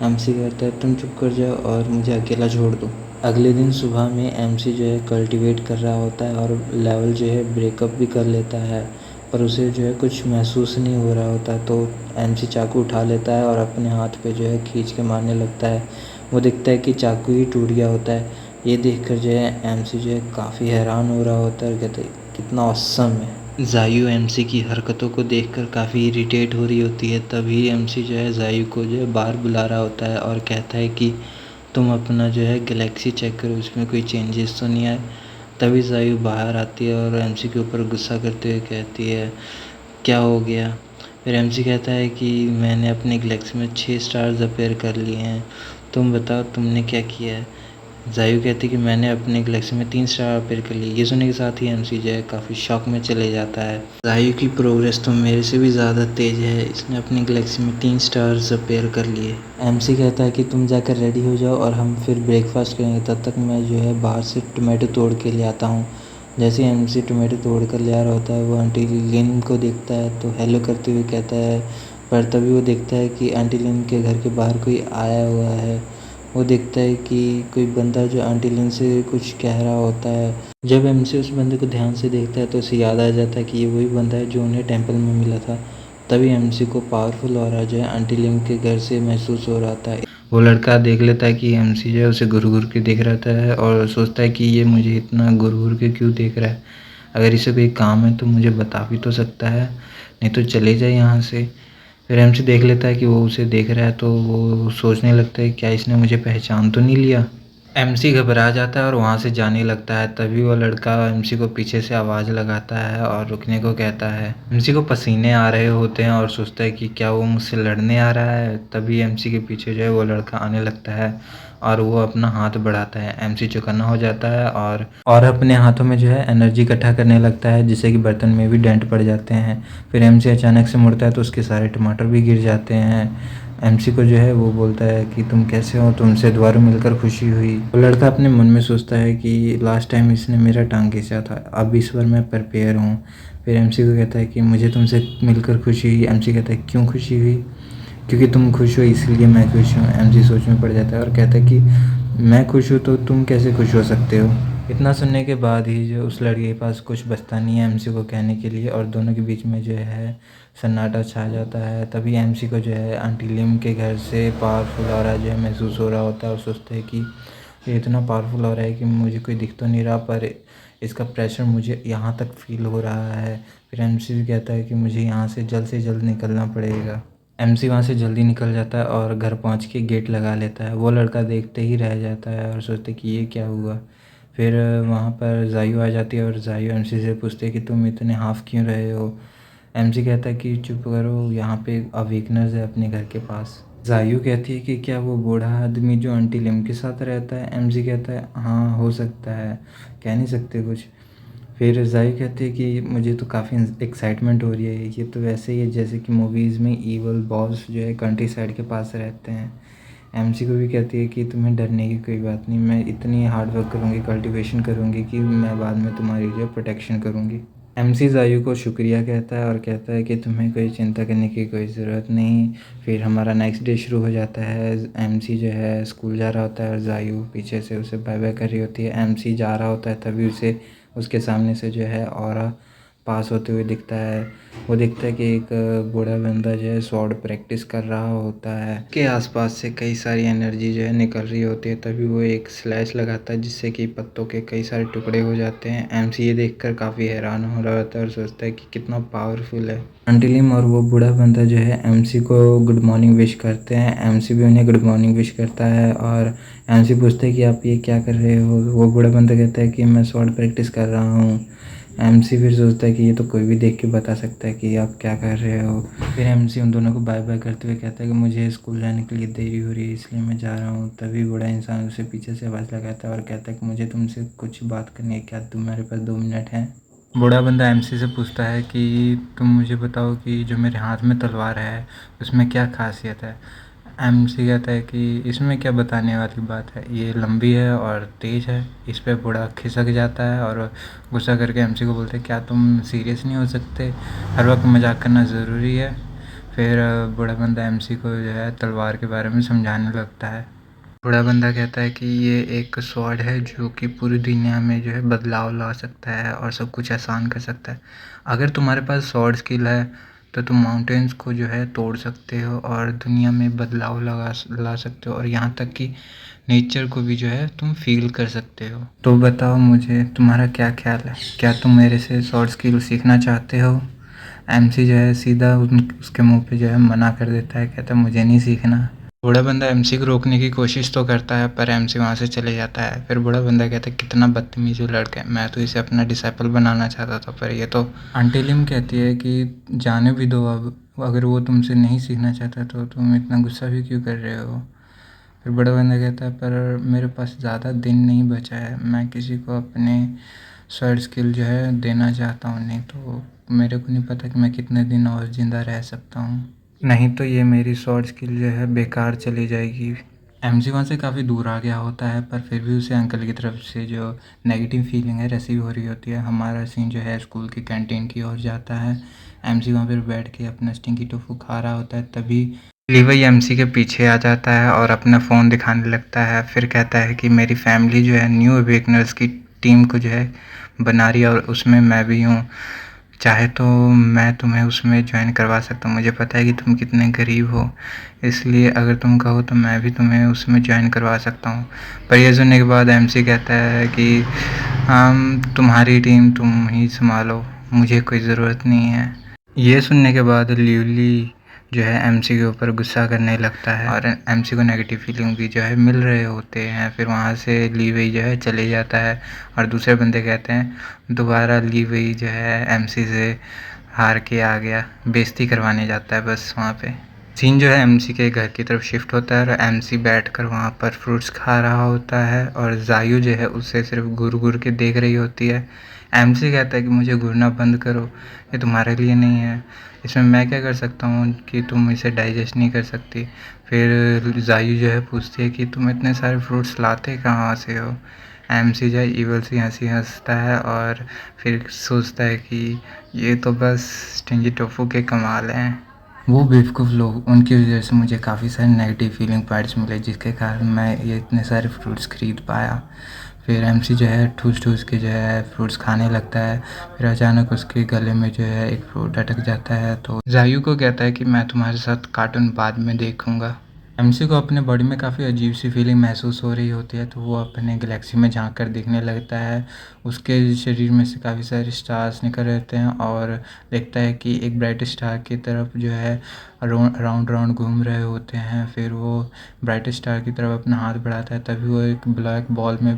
एमसी कहता है तुम चुप कर जाओ और मुझे अकेला छोड़ दो। अगले दिन सुबह में एमसी जो है कल्टीवेट कर रहा होता है और लेवल जो है ब्रेकअप भी कर लेता है, पर उसे जो है कुछ महसूस नहीं हो रहा होता। तो एमसी चाकू उठा लेता है और अपने हाथ पे जो है खींच के मारने लगता है। वो देखता है कि चाकू ही टूट गया होता है। ये देखकर जो है एमसी जो है काफ़ी हैरान हो रहा होता है और कहता है कितना ऑसम है। जायू एमसी की हरकतों को देखकर काफ़ी इरिटेट हो रही होती है। तभी एमसी जो है जायू को जो है बाहर बुला रहा होता है और कहता है कि तुम अपना जो है गैलेक्सी चेक करो, उसमें कोई चेंजेस तो नहीं आए। तभी जायू बाहर आती है और एमसी के ऊपर गुस्सा करते हुए कहती है क्या हो गया। फिर एमसी कहता है कि मैंने अपने गैलेक्सी में 6 स्टार्स अपेयर कर लिए हैं, तुम बताओ तुमने क्या किया है। जायू कहती है कि मैंने अपने गैलेक्सी में 3 स्टार अपेयर कर लिए। ये सुनने के साथ ही एमसी जो है काफ़ी शॉक में चले जाता है। जायू की प्रोग्रेस तो मेरे से भी ज़्यादा तेज़ है, इसने अपनी गैलेक्सी में 3 स्टार्स अपेयर कर लिए। एमसी कहता है कि तुम जाकर रेडी हो जाओ और हम फिर ब्रेकफास्ट करेंगे, तब तक मैं जो है बाहर से टोमेटो तोड़ के ले आता हूँ। जैसे ही एमसी टोमेटो तोड़ कर ले आ रहा होता है, वो आंटी लिन को देखता है तो हेलो करते हुए कहता है, पर तभी वो देखता है कि आंटी लिन के घर के बाहर कोई आया हुआ है। वो देखता है कि कोई बंदा जो आंटी लिन से कुछ कह रहा होता है। जब एमसी उस बंदे को ध्यान से देखता है तो उसे याद आ जाता है कि ये वही बंदा है जो उन्हें टेंपल में मिला था। तभी एमसी को पावरफुल ऑरा जो है आंटी लिन के घर से महसूस हो रहा था। वो लड़का देख लेता है कि एमसी जो है उसे घूर घूर के देख रहता है और सोचता है कि ये मुझे इतना घूर घूर के क्यों देख रहा है। अगर इसे कोई काम है तो मुझे बता भी तो सकता है, नहीं तो चले जाए यहाँ से। फिर एमसी देख लेता है कि वो उसे देख रहा है तो वो सोचने लगता है क्या इसने मुझे पहचान तो नहीं लिया। एमसी घबरा जाता है और वहाँ से जाने लगता है। तभी वो लड़का एमसी को पीछे से आवाज़ लगाता है और रुकने को कहता है। एमसी को पसीने आ रहे होते हैं और सोचता है कि क्या वो मुझसे लड़ने आ रहा है। तभी एमसी के पीछे जो है वो लड़का आने लगता है और वो अपना हाथ बढ़ाता है। एमसी चौकन्ना हो जाता है और अपने हाथों में जो है एनर्जी इकट्ठा करने लगता है, जिससे कि बर्तन में भी डेंट पड़ जाते हैं। फिर एमसी अचानक से मुड़ता है तो उसके सारे टमाटर भी गिर जाते हैं। एमसी को जो है वो बोलता है कि तुम कैसे हो, तुमसे दोबारा मिलकर खुशी हुई। वो लड़का अपने मन में सोचता है कि लास्ट टाइम इसने मेरा टांग खींचा था, अब इस बार मैं प्रिपेयर हूँ। फिर एमसी को कहता है कि मुझे तुमसे मिलकर खुशी हुई। एमसी कहता है क्यों खुशी हुई, क्योंकि तुम खुश हो इसलिए मैं खुश हूँ। एमसी सोच में पड़ जाता है और कहता है कि मैं खुश हूँ तो तुम कैसे खुश हो सकते हो। इतना सुनने के बाद ही जो उस लड़के के पास कुछ बचता नहीं है एमसी को कहने के लिए और दोनों के बीच में जो है सन्नाटा छा जाता है। तभी एमसी को जो है आंटी लिम के घर से पावरफुल ऑरा जो है महसूस हो रहा होता है और सोचते हैं कि ये इतना पावरफुल हो रहा है कि मुझे कोई दिख तो नहीं रहा, पर इसका प्रेशर मुझे यहाँ तक फील हो रहा है। फिर एमसी भी कहता है कि मुझे यहाँ से जल्द निकलना पड़ेगा। एमसी वहाँ से जल्दी निकल जाता है और घर पहुँच के गेट लगा लेता है। वो लड़का देखते ही रह जाता है और सोचते कि ये क्या हुआ। फिर वहाँ पर जायू आ जाती है और जायू एमसी से पूछते है कि तुम इतने हाफ क्यों रहे हो। एमसी कहता है कि चुप करो, यहाँ पे अवेकनर्स है अपने घर के पास। जायू कहती है कि क्या वो बूढ़ा आदमी जो आंटी लिम के साथ रहता है। एमसी कहता है हाँ हो सकता है, कह नहीं सकते कुछ। फिर जायू कहती है कि मुझे तो काफ़ी एक्साइटमेंट हो रही है, ये तो वैसे ही है जैसे कि मूवीज़ में ईवल बॉस जो है कंट्री साइड के पास रहते हैं। एमसी को भी कहती है कि तुम्हें डरने की कोई बात नहीं, मैं इतनी हार्ड वर्क करूँगी, कल्टीवेशन करूँगी कि मैं बाद में तुम्हारी जो है प्रोटेक्शन करूँगी। एमसी जायू को शुक्रिया कहता है और कहता है कि तुम्हें कोई चिंता करने की कोई ज़रूरत नहीं। फिर हमारा नेक्स्ट डे शुरू हो जाता है। एमसी जो है स्कूल जा रहा होता है और जायू पीछे से उसे बाय बाय कर रही होती है। एमसी जा रहा होता है तभी उसे उसके सामने से जो है ऑरा पास होते हुए दिखता है। वो दिखता है कि एक बूढ़ा बंदा जो है स्वॉर्ड प्रैक्टिस कर रहा होता है, के आसपास से कई सारी एनर्जी जो है निकल रही होती है। तभी वो एक स्लैश लगाता है जिससे कि पत्तों के कई सारे टुकड़े हो जाते हैं। एमसी ये देखकर काफ़ी हैरान हो रहा होता है और सोचता है कि कितना पावरफुल है। आंटी लिम और वो बूढ़ा बंदा जो है एमसी को गुड मॉर्निंग विश करते हैं। एमसी भी उन्हें गुड मॉर्निंग विश करता है और एमसी पूछता है कि आप ये क्या कर रहे हो। वो बूढ़ा बंदा कहता है कि मैं स्वॉर्ड प्रैक्टिस कर रहा हूँ। एमसी फिर सोचता है कि ये तो कोई भी देख के बता सकता है कि आप क्या कर रहे हो। फिर एमसी उन दोनों को बाय बाय करते हुए कहता है कि मुझे स्कूल जाने के लिए देरी हो रही है इसलिए मैं जा रहा हूँ। तभी बूढ़ा इंसान उसे पीछे से आवाज़ लगाता है और कहता है कि मुझे तुमसे कुछ बात करनी है, क्या तुम्हारे पास 2 मिनट हैं। बूढ़ा बंदा एमसी से पूछता है कि तुम मुझे बताओ कि जो मेरे हाथ में तलवार है उसमें क्या खासियत है। एमसी कहता है कि इसमें क्या बताने वाली बात है, ये लंबी है और तेज़ है। इस पे बूढ़ा खिसक जाता है और गुस्सा करके एमसी को बोलते हैं क्या तुम सीरियस नहीं हो सकते, हर वक्त मजाक करना ज़रूरी है। फिर बूढ़ा बंदा एमसी को जो है तलवार के बारे में समझाने लगता है। बूढ़ा बंदा कहता है कि ये एक स्वॉर्ड है जो कि पूरी दुनिया में जो है बदलाव ला सकता है और सब कुछ आसान कर सकता है। अगर तुम्हारे पास स्वॉर्ड स्किल है तो तुम माउंटेन्स को जो है तोड़ सकते हो और दुनिया में बदलाव ला सकते हो, और यहाँ तक कि नेचर को भी जो है तुम फील कर सकते हो। तो बताओ मुझे तुम्हारा क्या ख्याल है, क्या तुम मेरे से स्वॉर्ड स्किल सीखना चाहते हो। एमसी जो है सीधा उसके मुंह पे जो है मना कर देता है, कहता है मुझे नहीं सीखना। बूढ़ा बंदा एमसी को रोकने की कोशिश तो करता है पर एमसी वहाँ से चले जाता है। फिर बूढ़ा बंदा कहता है कितना बदतमीज लड़का है, मैं तो इसे अपना डिसाइपल बनाना चाहता था पर ये तो। आंटी लिम कहती है कि जाने भी दो अब, अगर वो तुमसे नहीं सीखना चाहता तो तुम इतना गुस्सा भी क्यों कर रहे हो। फिर बड़ा बंदा कहता है पर मेरे पास ज़्यादा दिन नहीं बचा है, मैं किसी को अपने स्वॉर्ड स्किल जो है देना चाहता हूँ, नहीं तो मेरे को नहीं पता कि मैं कितने दिन और ज़िंदा रह सकता हूँ, नहीं तो ये मेरी स्वॉर्ड स्किल जो है बेकार चली जाएगी। एमसी वहाँ से काफ़ी दूर आ गया होता है पर फिर भी उसे अंकल की तरफ से जो नेगेटिव फीलिंग है रिसीव हो रही होती है। हमारा सीन जो है स्कूल की कैंटीन की ओर जाता है। एमसी वहाँ पर बैठ के अपना स्टिंकी टोफू खा रहा होता है, तभी लीवई एमसी के पीछे आ जाता है और अपना फ़ोन दिखाने लगता है। फिर कहता है कि मेरी फैमिली जो है न्यू अवेकनर्स की टीम को जो है बना रही है और उसमें मैं भी हूँ, चाहे तो मैं तुम्हें उसमें ज्वाइन करवा सकता हूँ। मुझे पता है कि तुम कितने गरीब हो, इसलिए अगर तुम कहो तो मैं भी तुम्हें उसमें ज्वाइन करवा सकता हूँ। पर ये सुनने के बाद एमसी कहता है कि हम तुम्हारी टीम तुम ही संभालो, मुझे कोई ज़रूरत नहीं है। ये सुनने के बाद ल्यूली जो है एमसी के ऊपर गुस्सा करने लगता है और एमसी को नेगेटिव फीलिंग भी जो है मिल रहे होते हैं। फिर वहाँ से ली वही जो है चले जाता है और दूसरे बंदे कहते हैं दोबारा ली वही जो है एमसी से हार के आ गया, बेइज्जती करवाने जाता है बस वहाँ पे। सीन जो है एमसी के घर की तरफ शिफ्ट होता है और एमसी बैठकर वहाँ पर फ्रूट्स खा रहा होता है और जायू जो है उसे सिर्फ घूर घूर के देख रही होती है। एमसी कहता है कि मुझे घूरना बंद करो, ये तुम्हारे लिए नहीं है, इसमें मैं क्या कर सकता हूँ कि तुम इसे डाइजेस्ट नहीं कर सकती। फिर जायू जो है पूछती है कि तुम इतने सारे फ्रूट्स लाते कहाँ से हो। एमसी जो है ईवल सी हंसी हंसता है और फिर सोचता है कि ये तो बस स्टिंगी टोफू के कमाल हैं। वो बेवकूफ़ लोग, उनकी वजह से मुझे काफ़ी सारे नेगेटिव फीलिंग पॉइंट्स मिले जिसके कारण मैं ये इतने सारे फ्रूट्स खरीद पाया। फिर एमसी जो है ठूस ठूस के जो है फ्रूट्स खाने लगता है। फिर अचानक उसके गले में जो है एक फ्रूट अटक जाता है तो जायू को कहता है कि मैं तुम्हारे साथ कार्टून बाद में देखूँगा। एमसी को अपने बॉडी में काफ़ी अजीब सी फीलिंग महसूस हो रही होती है तो वो अपने गैलेक्सी में झांक कर देखने लगता है। उसके शरीर में से काफ़ी सारे स्टार्स निकल रहते हैं और देखता है कि एक ब्राइट स्टार की तरफ जो है राउंड राउंड घूम रहे होते हैं। फिर वो ब्राइट स्टार की तरफ अपना हाथ बढ़ाता है, तभी वो एक ब्लैक बॉल में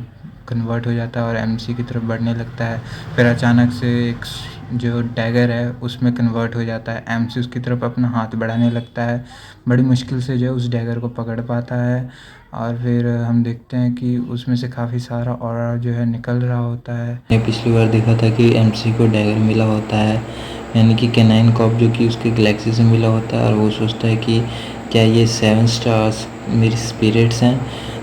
कन्वर्ट हो जाता है और एमसी की तरफ बढ़ने लगता है। फिर अचानक से एक जो डैगर है उसमें कन्वर्ट हो जाता है। एमसी उसकी तरफ अपना हाथ बढ़ाने लगता है, बड़ी मुश्किल से जो है उस डैगर को पकड़ पाता है और फिर हम देखते हैं कि उसमें से काफ़ी सारा ऑरा जो है निकल रहा होता है। ने पिछली बार देखा था कि एमसी को डैगर मिला होता है, यानी कि कैनाइन कॉप जो कि उसके गैलेक्सी से मिला होता है और वो सोचता है कि क्या ये 7 स्टार्स मेरी स्पिरिट्स हैं।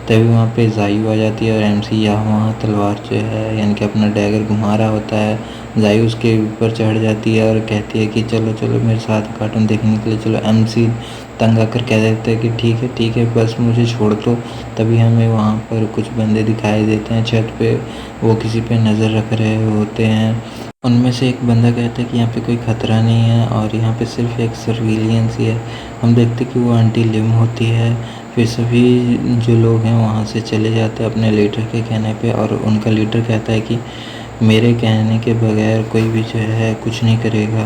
तभी वहाँ पे जायू आ जाती है और एमसी यहाँ वहाँ तलवार जो है यानी कि अपना डैगर घुमा रहा होता है। जायू उसके ऊपर चढ़ जाती है और कहती है कि चलो चलो मेरे साथ कार्टून देखने के लिए चलो। एमसी तंग आकर कह देते हैं कि ठीक है बस मुझे छोड़ दो। तभी हमें वहाँ पर कुछ बंदे दिखाई देते हैं छत पे, वो किसी पे नज़र रख रहे होते हैं। उनमें से एक बंदा कहता है कि यहाँ पे कोई ख़तरा नहीं है और यहाँ पे सिर्फ एक सर्विलियंस ही है। हम देखते कि वो आंटी लिम होती है। फिर सभी जो लोग हैं वहाँ से चले जाते हैं अपने लीडर के कहने पे और उनका लीडर कहता है कि मेरे कहने के बगैर कोई भी जो है कुछ नहीं करेगा।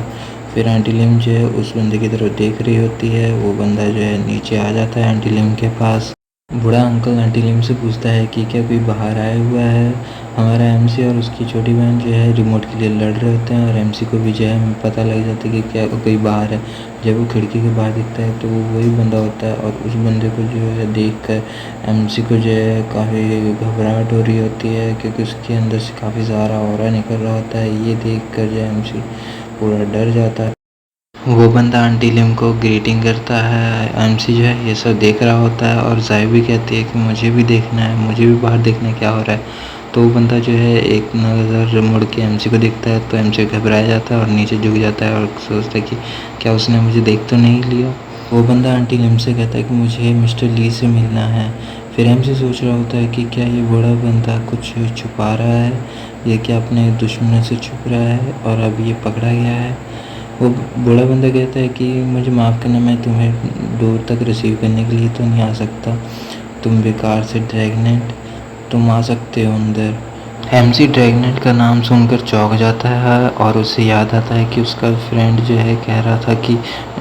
फिर आंटी लिम जो है उस बंदे की तरफ देख रही होती है, वो बंदा जो है नीचे आ जाता है आंटी लिम के पास। बूढ़ा अंकल आंटी लीम से पूछता है कि क्या कोई बाहर आया हुआ है। हमारा एमसी और उसकी छोटी बहन जो है रिमोट के लिए लड़ रहे होते हैं और एमसी को भी जो है पता लग जाता है कि क्या कोई बाहर है। जब वो खिड़की के बाहर दिखता है तो वो वही बंदा होता है और उस बंदे को जो है देख कर एमसी को जो है काफ़ी घबराहट हो रही होती है, क्योंकि उसके अंदर से काफ़ी सारा ऑरा निकल रहा होता है। ये देख कर जो है एमसी पूरा डर जाता है। वो बंदा आंटी लिम को ग्रीटिंग करता है। एमसी जो है ये सब देख रहा होता है और जाय भी कहती है कि मुझे भी देखना है, मुझे भी बाहर देखना है क्या हो रहा है। तो वो बंदा जो है एक नज़र मुड़ के एमसी को देखता है तो एमसी घबराया जाता है और नीचे झुक जाता है और सोचता है कि क्या उसने मुझे देख तो नहीं लिया। वो बंदा आंटी लिम से कहता है कि मुझे मिस्टर ली से मिलना है। फिर एमसी सोच रहा होता है कि क्या ये बूढ़ा बंदा कुछ छुपा रहा है, ये क्या अपने दुश्मनों से छुप रहा है और अब ये पकड़ा गया है। वो बूढ़ा बंदा कहता है कि मुझे माफ़ करना, मैं तुम्हें डोर तक रिसीव करने के लिए तो नहीं आ सकता, तुम बेकार से ड्रैगनेट, तुम आ सकते हो अंदर। एमसी ड्रैगनेट का नाम सुनकर चौंक जाता है और उसे याद आता है कि उसका फ्रेंड जो है कह रहा था कि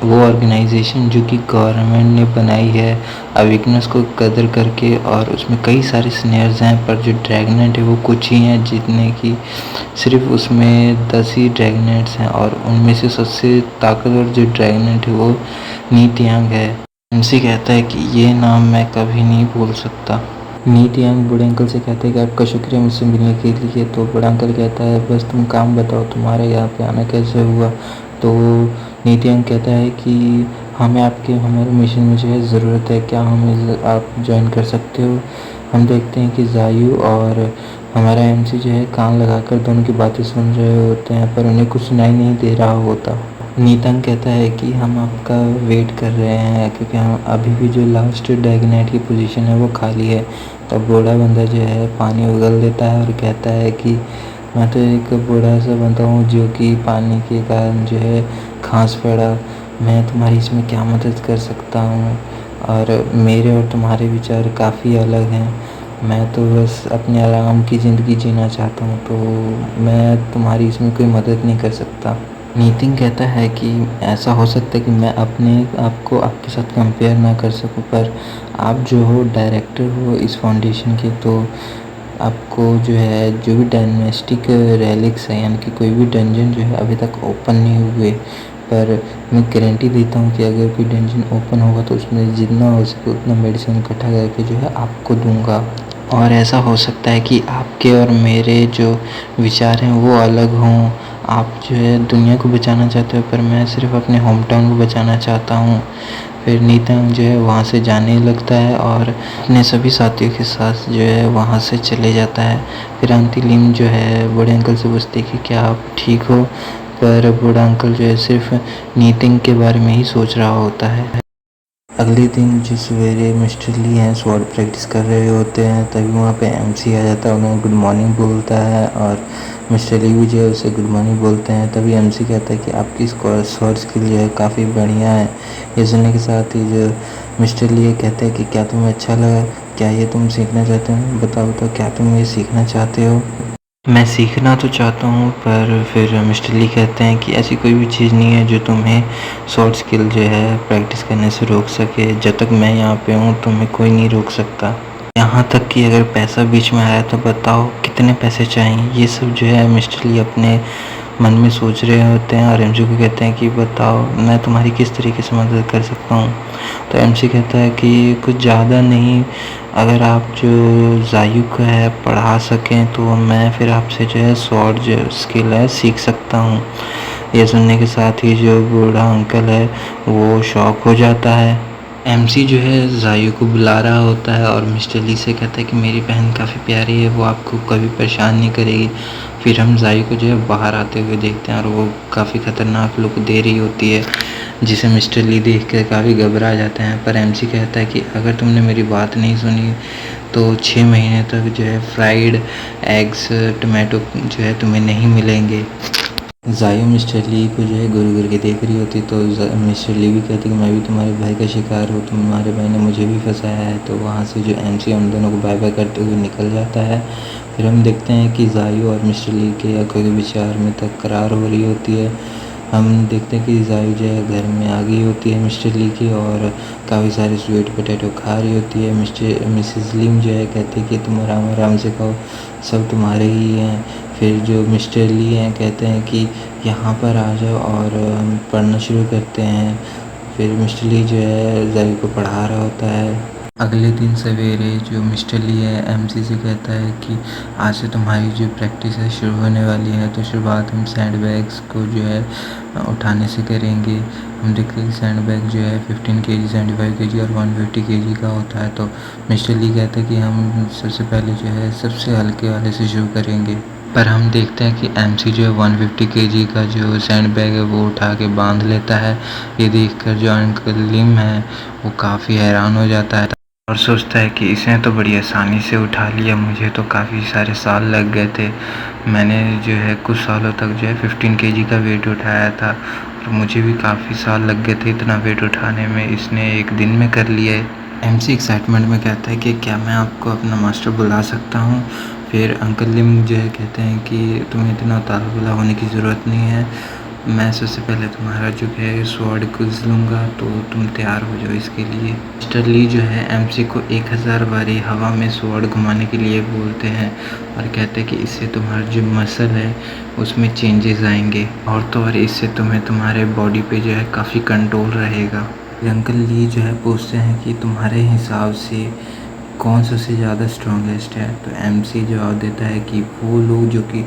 वो ऑर्गेनाइजेशन जो कि गवर्नमेंट ने बनाई है अवेकनेस को कदर करके, और उसमें कई सारे स्नेयर्स हैं, पर जो ड्रैगनेट है वो कुछ ही हैं, जितने कि सिर्फ उसमें 10 ही ड्रैगनेट्स हैं और उनमें से सबसे ताकतवर जो ड्रैगनेट है वो नीट यांग है। एमसी कहता है कि ये नाम मैं कभी नहीं भूल सकता। नीट यांग बूढ़े अंकल से कहते हैं कि आपका शुक्रिया मुझसे मिलने के लिए। तो बड़ा अंकल कहता है बस तुम काम बताओ, तुम्हारे यहाँ पे आना कैसे हुआ। तो नीट यांग कहता है कि हमें आपके हमारे मिशन में जो है ज़रूरत है, क्या हमें आप ज्वाइन कर सकते हो। हम देखते हैं कि जायू और हमारा एमसी जो है कान लगाकर दोनों की बातें सुन रहे होते हैं, पर उन्हें कुछ सुनाई नहीं दे रहा होता। नीतंग कहता है कि हम आपका वेट कर रहे हैं, क्योंकि हम अभी भी जो लास्ट ड्रैगनेट की पोजीशन है वो खाली है। तब बूढ़ा बंदा जो है पानी उगल देता है और कहता है कि मैं तो एक बूढ़ा सा बंदा हूँ जो कि पानी के कारण जो है खांस पड़ा, मैं तुम्हारी इसमें क्या मदद कर सकता हूँ। और मेरे और तुम्हारे विचार काफ़ी अलग हैं, मैं तो बस अपने आराम की ज़िंदगी जीना चाहता हूँ, तो मैं तुम्हारी इसमें कोई मदद नहीं कर सकता। नितिन कहता है कि ऐसा हो सकता है कि मैं अपने आप को आपके साथ कंपेयर ना कर सकूं, पर आप जो हो डायरेक्टर हो इस फाउंडेशन के, तो आपको जो है जो भी डायनेस्टिक रेलिक्स है, यानी कि कोई भी डंजन जो है अभी तक ओपन नहीं हुए, पर मैं गारंटी देता हूँ कि अगर कोई डंजन ओपन होगा तो उसमें जितना हो सके उतना मेडिसिन इकट्ठा करके जो है आपको दूंगा। और ऐसा हो सकता है कि आपके और मेरे जो विचार हैं वो अलग हों, आप जो है दुनिया को बचाना चाहते हो, पर मैं सिर्फ अपने होम टाउन को बचाना चाहता हूँ। फिर नीतंग जो है वहाँ से जाने लगता है और अपने सभी साथियों के साथ जो है वहाँ से चले जाता है। फिर आंटी लिम जो है बड़े अंकल से पूछती है कि क्या आप ठीक हो, पर बूढ़ा अंकल जो है सिर्फ नीतिंग के बारे में ही सोच रहा होता है। अगले दिन जिस सवेरे मिस्टर ली हैं स्वॉर्ड प्रैक्टिस कर रहे होते हैं, तभी वहाँ पे एमसी आ जाता है, उन्हें गुड मॉर्निंग बोलता है और मिस्टर ली भी जो है उसे गुड मॉर्निंग बोलते हैं। तभी एमसी कहता है कि आपकी स्वॉर्ड स्किल जो है काफ़ी बढ़िया है। ये सुनने के साथ ही जो मिस्टर ली कहते हैं कि क्या तुम्हें अच्छा लगा, क्या ये तुम सीखना चाहते हो, बताओ तो क्या तुम ये सीखना चाहते हो। मैं सीखना तो चाहता हूँ, पर फिर मिस्टर ली कहते हैं कि ऐसी कोई भी चीज़ नहीं है जो तुम्हें शॉर्ट स्किल जो है प्रैक्टिस करने से रोक सके। जब तक मैं यहाँ पे हूँ तुम्हें कोई नहीं रोक सकता। यहाँ तक कि अगर पैसा बीच में आया तो बताओ कितने पैसे चाहिए। ये सब जो है मिस्टर ली अपने मन में सोच रहे होते हैं और एमसी को कहते हैं कि बताओ मैं तुम्हारी किस तरीके से मदद कर सकता हूँ। तो एमसी कहता है कि कुछ ज़्यादा नहीं, अगर आप जो जायू को है पढ़ा सकें तो मैं फिर आपसे जो है स्वॉर्ड जो स्किल है सीख सकता हूँ। ये सुनने के साथ ही जो बूढ़ा अंकल है वो शॉक हो जाता है। एमसी जो है जायू को बुला रहा होता है और मिस्टर ली से कहता है कि मेरी बहन काफ़ी प्यारी है, वो आपको कभी परेशान नहीं करेगी। फिर हम जायू को जो है बाहर आते हुए देखते हैं और वो काफ़ी ख़तरनाक लुक दे रही होती है, जिसे मिस्टर ली देख कर काफ़ी घबरा जाते हैं। पर एमसी कहता है कि अगर तुमने मेरी बात नहीं सुनी तो 6 महीने तक जो है फ्राइड एग्स टमाटो जो है तुम्हें नहीं मिलेंगे। जायू मिस्टर ली को जो है घूर घूर के देख रही होती, तो मिस्टर ली भी कहती कि मैं भी तुम्हारे भाई का शिकार हूँ, तुम्हारे भाई ने मुझे भी फंसाया है। तो वहाँ से जो एमसी उन दोनों को बाय बाय करते हुए निकल जाता है। फिर हम देखते हैं कि जायू और मिस्टर ली के आंखों के विचार में तकरार हो रही होती है। हम देखते हैं कि ज़ायू जो है घर में आ गई होती है मिस्टर ली की, और काफ़ी सारे स्वीट पोटैटो खा रही होती है। मिसेस लिम जो है कहती है कि तुम आराम आराम से खाओ, सब तुम्हारे ही हैं। फिर जो मिस्टर ली हैं कहते हैं कि यहाँ पर आ जाओ और हम पढ़ना शुरू करते हैं। फिर मिस्टर ली जो है ज़ायू को पढ़ा रहा होता है। अगले दिन सवेरे जो मिस्टर ली है एमसी से कहता है कि आज से तुम्हारी जो प्रैक्टिस है शुरू होने वाली है, तो शुरुआत हम सैंड बैग्स को जो है उठाने से करेंगे। हम देखते हैं कि सैंड बैग जो है 15 केजी, 75 केजी और 150 केजी का होता है। तो मिस्टर ली कहता है कि हम सबसे पहले जो है सबसे हल्के वाले से शुरू करेंगे। पर हम देखते हैं कि एमसी जो है 150 केजी का जो सैंड बैग है वो उठा के बांध लेता है। ये देखकर जो अंकल लिम है वो काफ़ी हैरान हो जाता है और सोचता है कि इसने तो बड़ी आसानी से उठा लिया, मुझे तो काफ़ी सारे साल लग गए थे। मैंने जो है कुछ सालों तक जो है 15 केजी का वेट उठाया था और मुझे भी काफ़ी साल लग गए थे इतना वेट उठाने में, इसने एक दिन में कर लिया है। एमसी एक्साइटमेंट में कहता है कि क्या मैं आपको अपना मास्टर बुला सकता हूँ। फिर अंकल लिम जो है कहते हैं कि तुम्हें इतना उतावला होने की ज़रूरत नहीं है, मैं सबसे पहले तुम्हारा जो है स्वॉर्ड कुछ लूँगा, तो तुम तैयार हो जाओ इसके लिए। मिस्टर ली जो है एमसी को 1000 बारी हवा में स्वॉर्ड घुमाने के लिए बोलते हैं और कहते हैं कि इससे तुम्हारा जो मसल है उसमें चेंजेस आएंगे, और तो और इससे तुम्हें तुम्हारे बॉडी पे जो है काफ़ी कंट्रोल रहेगा। अंकल ली जो है पूछते हैं कि तुम्हारे हिसाब से कौन सबसे ज़्यादा स्ट्रॉन्गेस्ट है, तो एमसी जवाब देता है कि वो लोग जो कि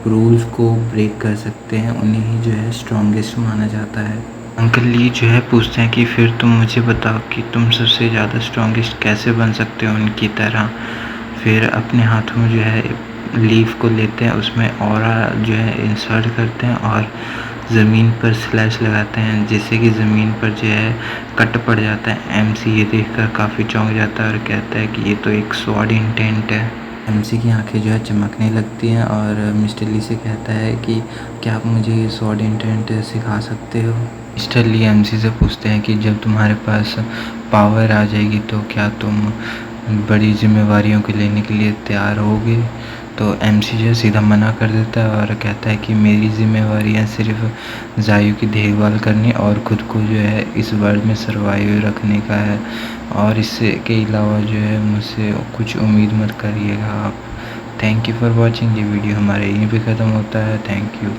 रूल्स को ब्रेक कर सकते हैं उन्हें ही जो है स्ट्रॉन्गेस्ट माना जाता है। अंकल ली जो है पूछते हैं कि फिर तुम मुझे बताओ कि तुम सबसे ज़्यादा स्ट्रॉन्गेस्ट कैसे बन सकते हो उनकी तरह। फिर अपने हाथों में जो है लीफ को लेते हैं, उसमें ऑरा जो है इंसर्ट करते हैं और ज़मीन पर स्लैश लगाते हैं, जिससे कि ज़मीन पर जो है कट पड़ जाता है। एमसी ये देखकर काफ़ी चौंक जाता है और कहता है कि ये तो एक स्वॉर्ड इंटेंट है। एमसी की आंखें जो है चमकने लगती हैं और मिस्टर ली से कहता है कि क्या आप मुझे ये स्वॉर्ड इंटेंट सिखा सकते हो। मिस्टर ली एमसी से पूछते हैं कि जब तुम्हारे पास पावर आ जाएगी तो क्या तुम बड़ी जिम्मेवारियों को लेने के लिए तैयार होगे। तो एमसी जो है सीधा मना कर देता है और कहता है कि मेरी जिम्मेवारियाँ सिर्फ ज़ायू की देखभाल करनी और ख़ुद को जो है इस वर्ल्ड में सर्वाइव रखने का है, और इससे के अलावा जो है मुझसे कुछ उम्मीद मत करिएगा आप। Thank you for watching. ये वीडियो हमारे यहीं पे ख़त्म होता है। Thank you.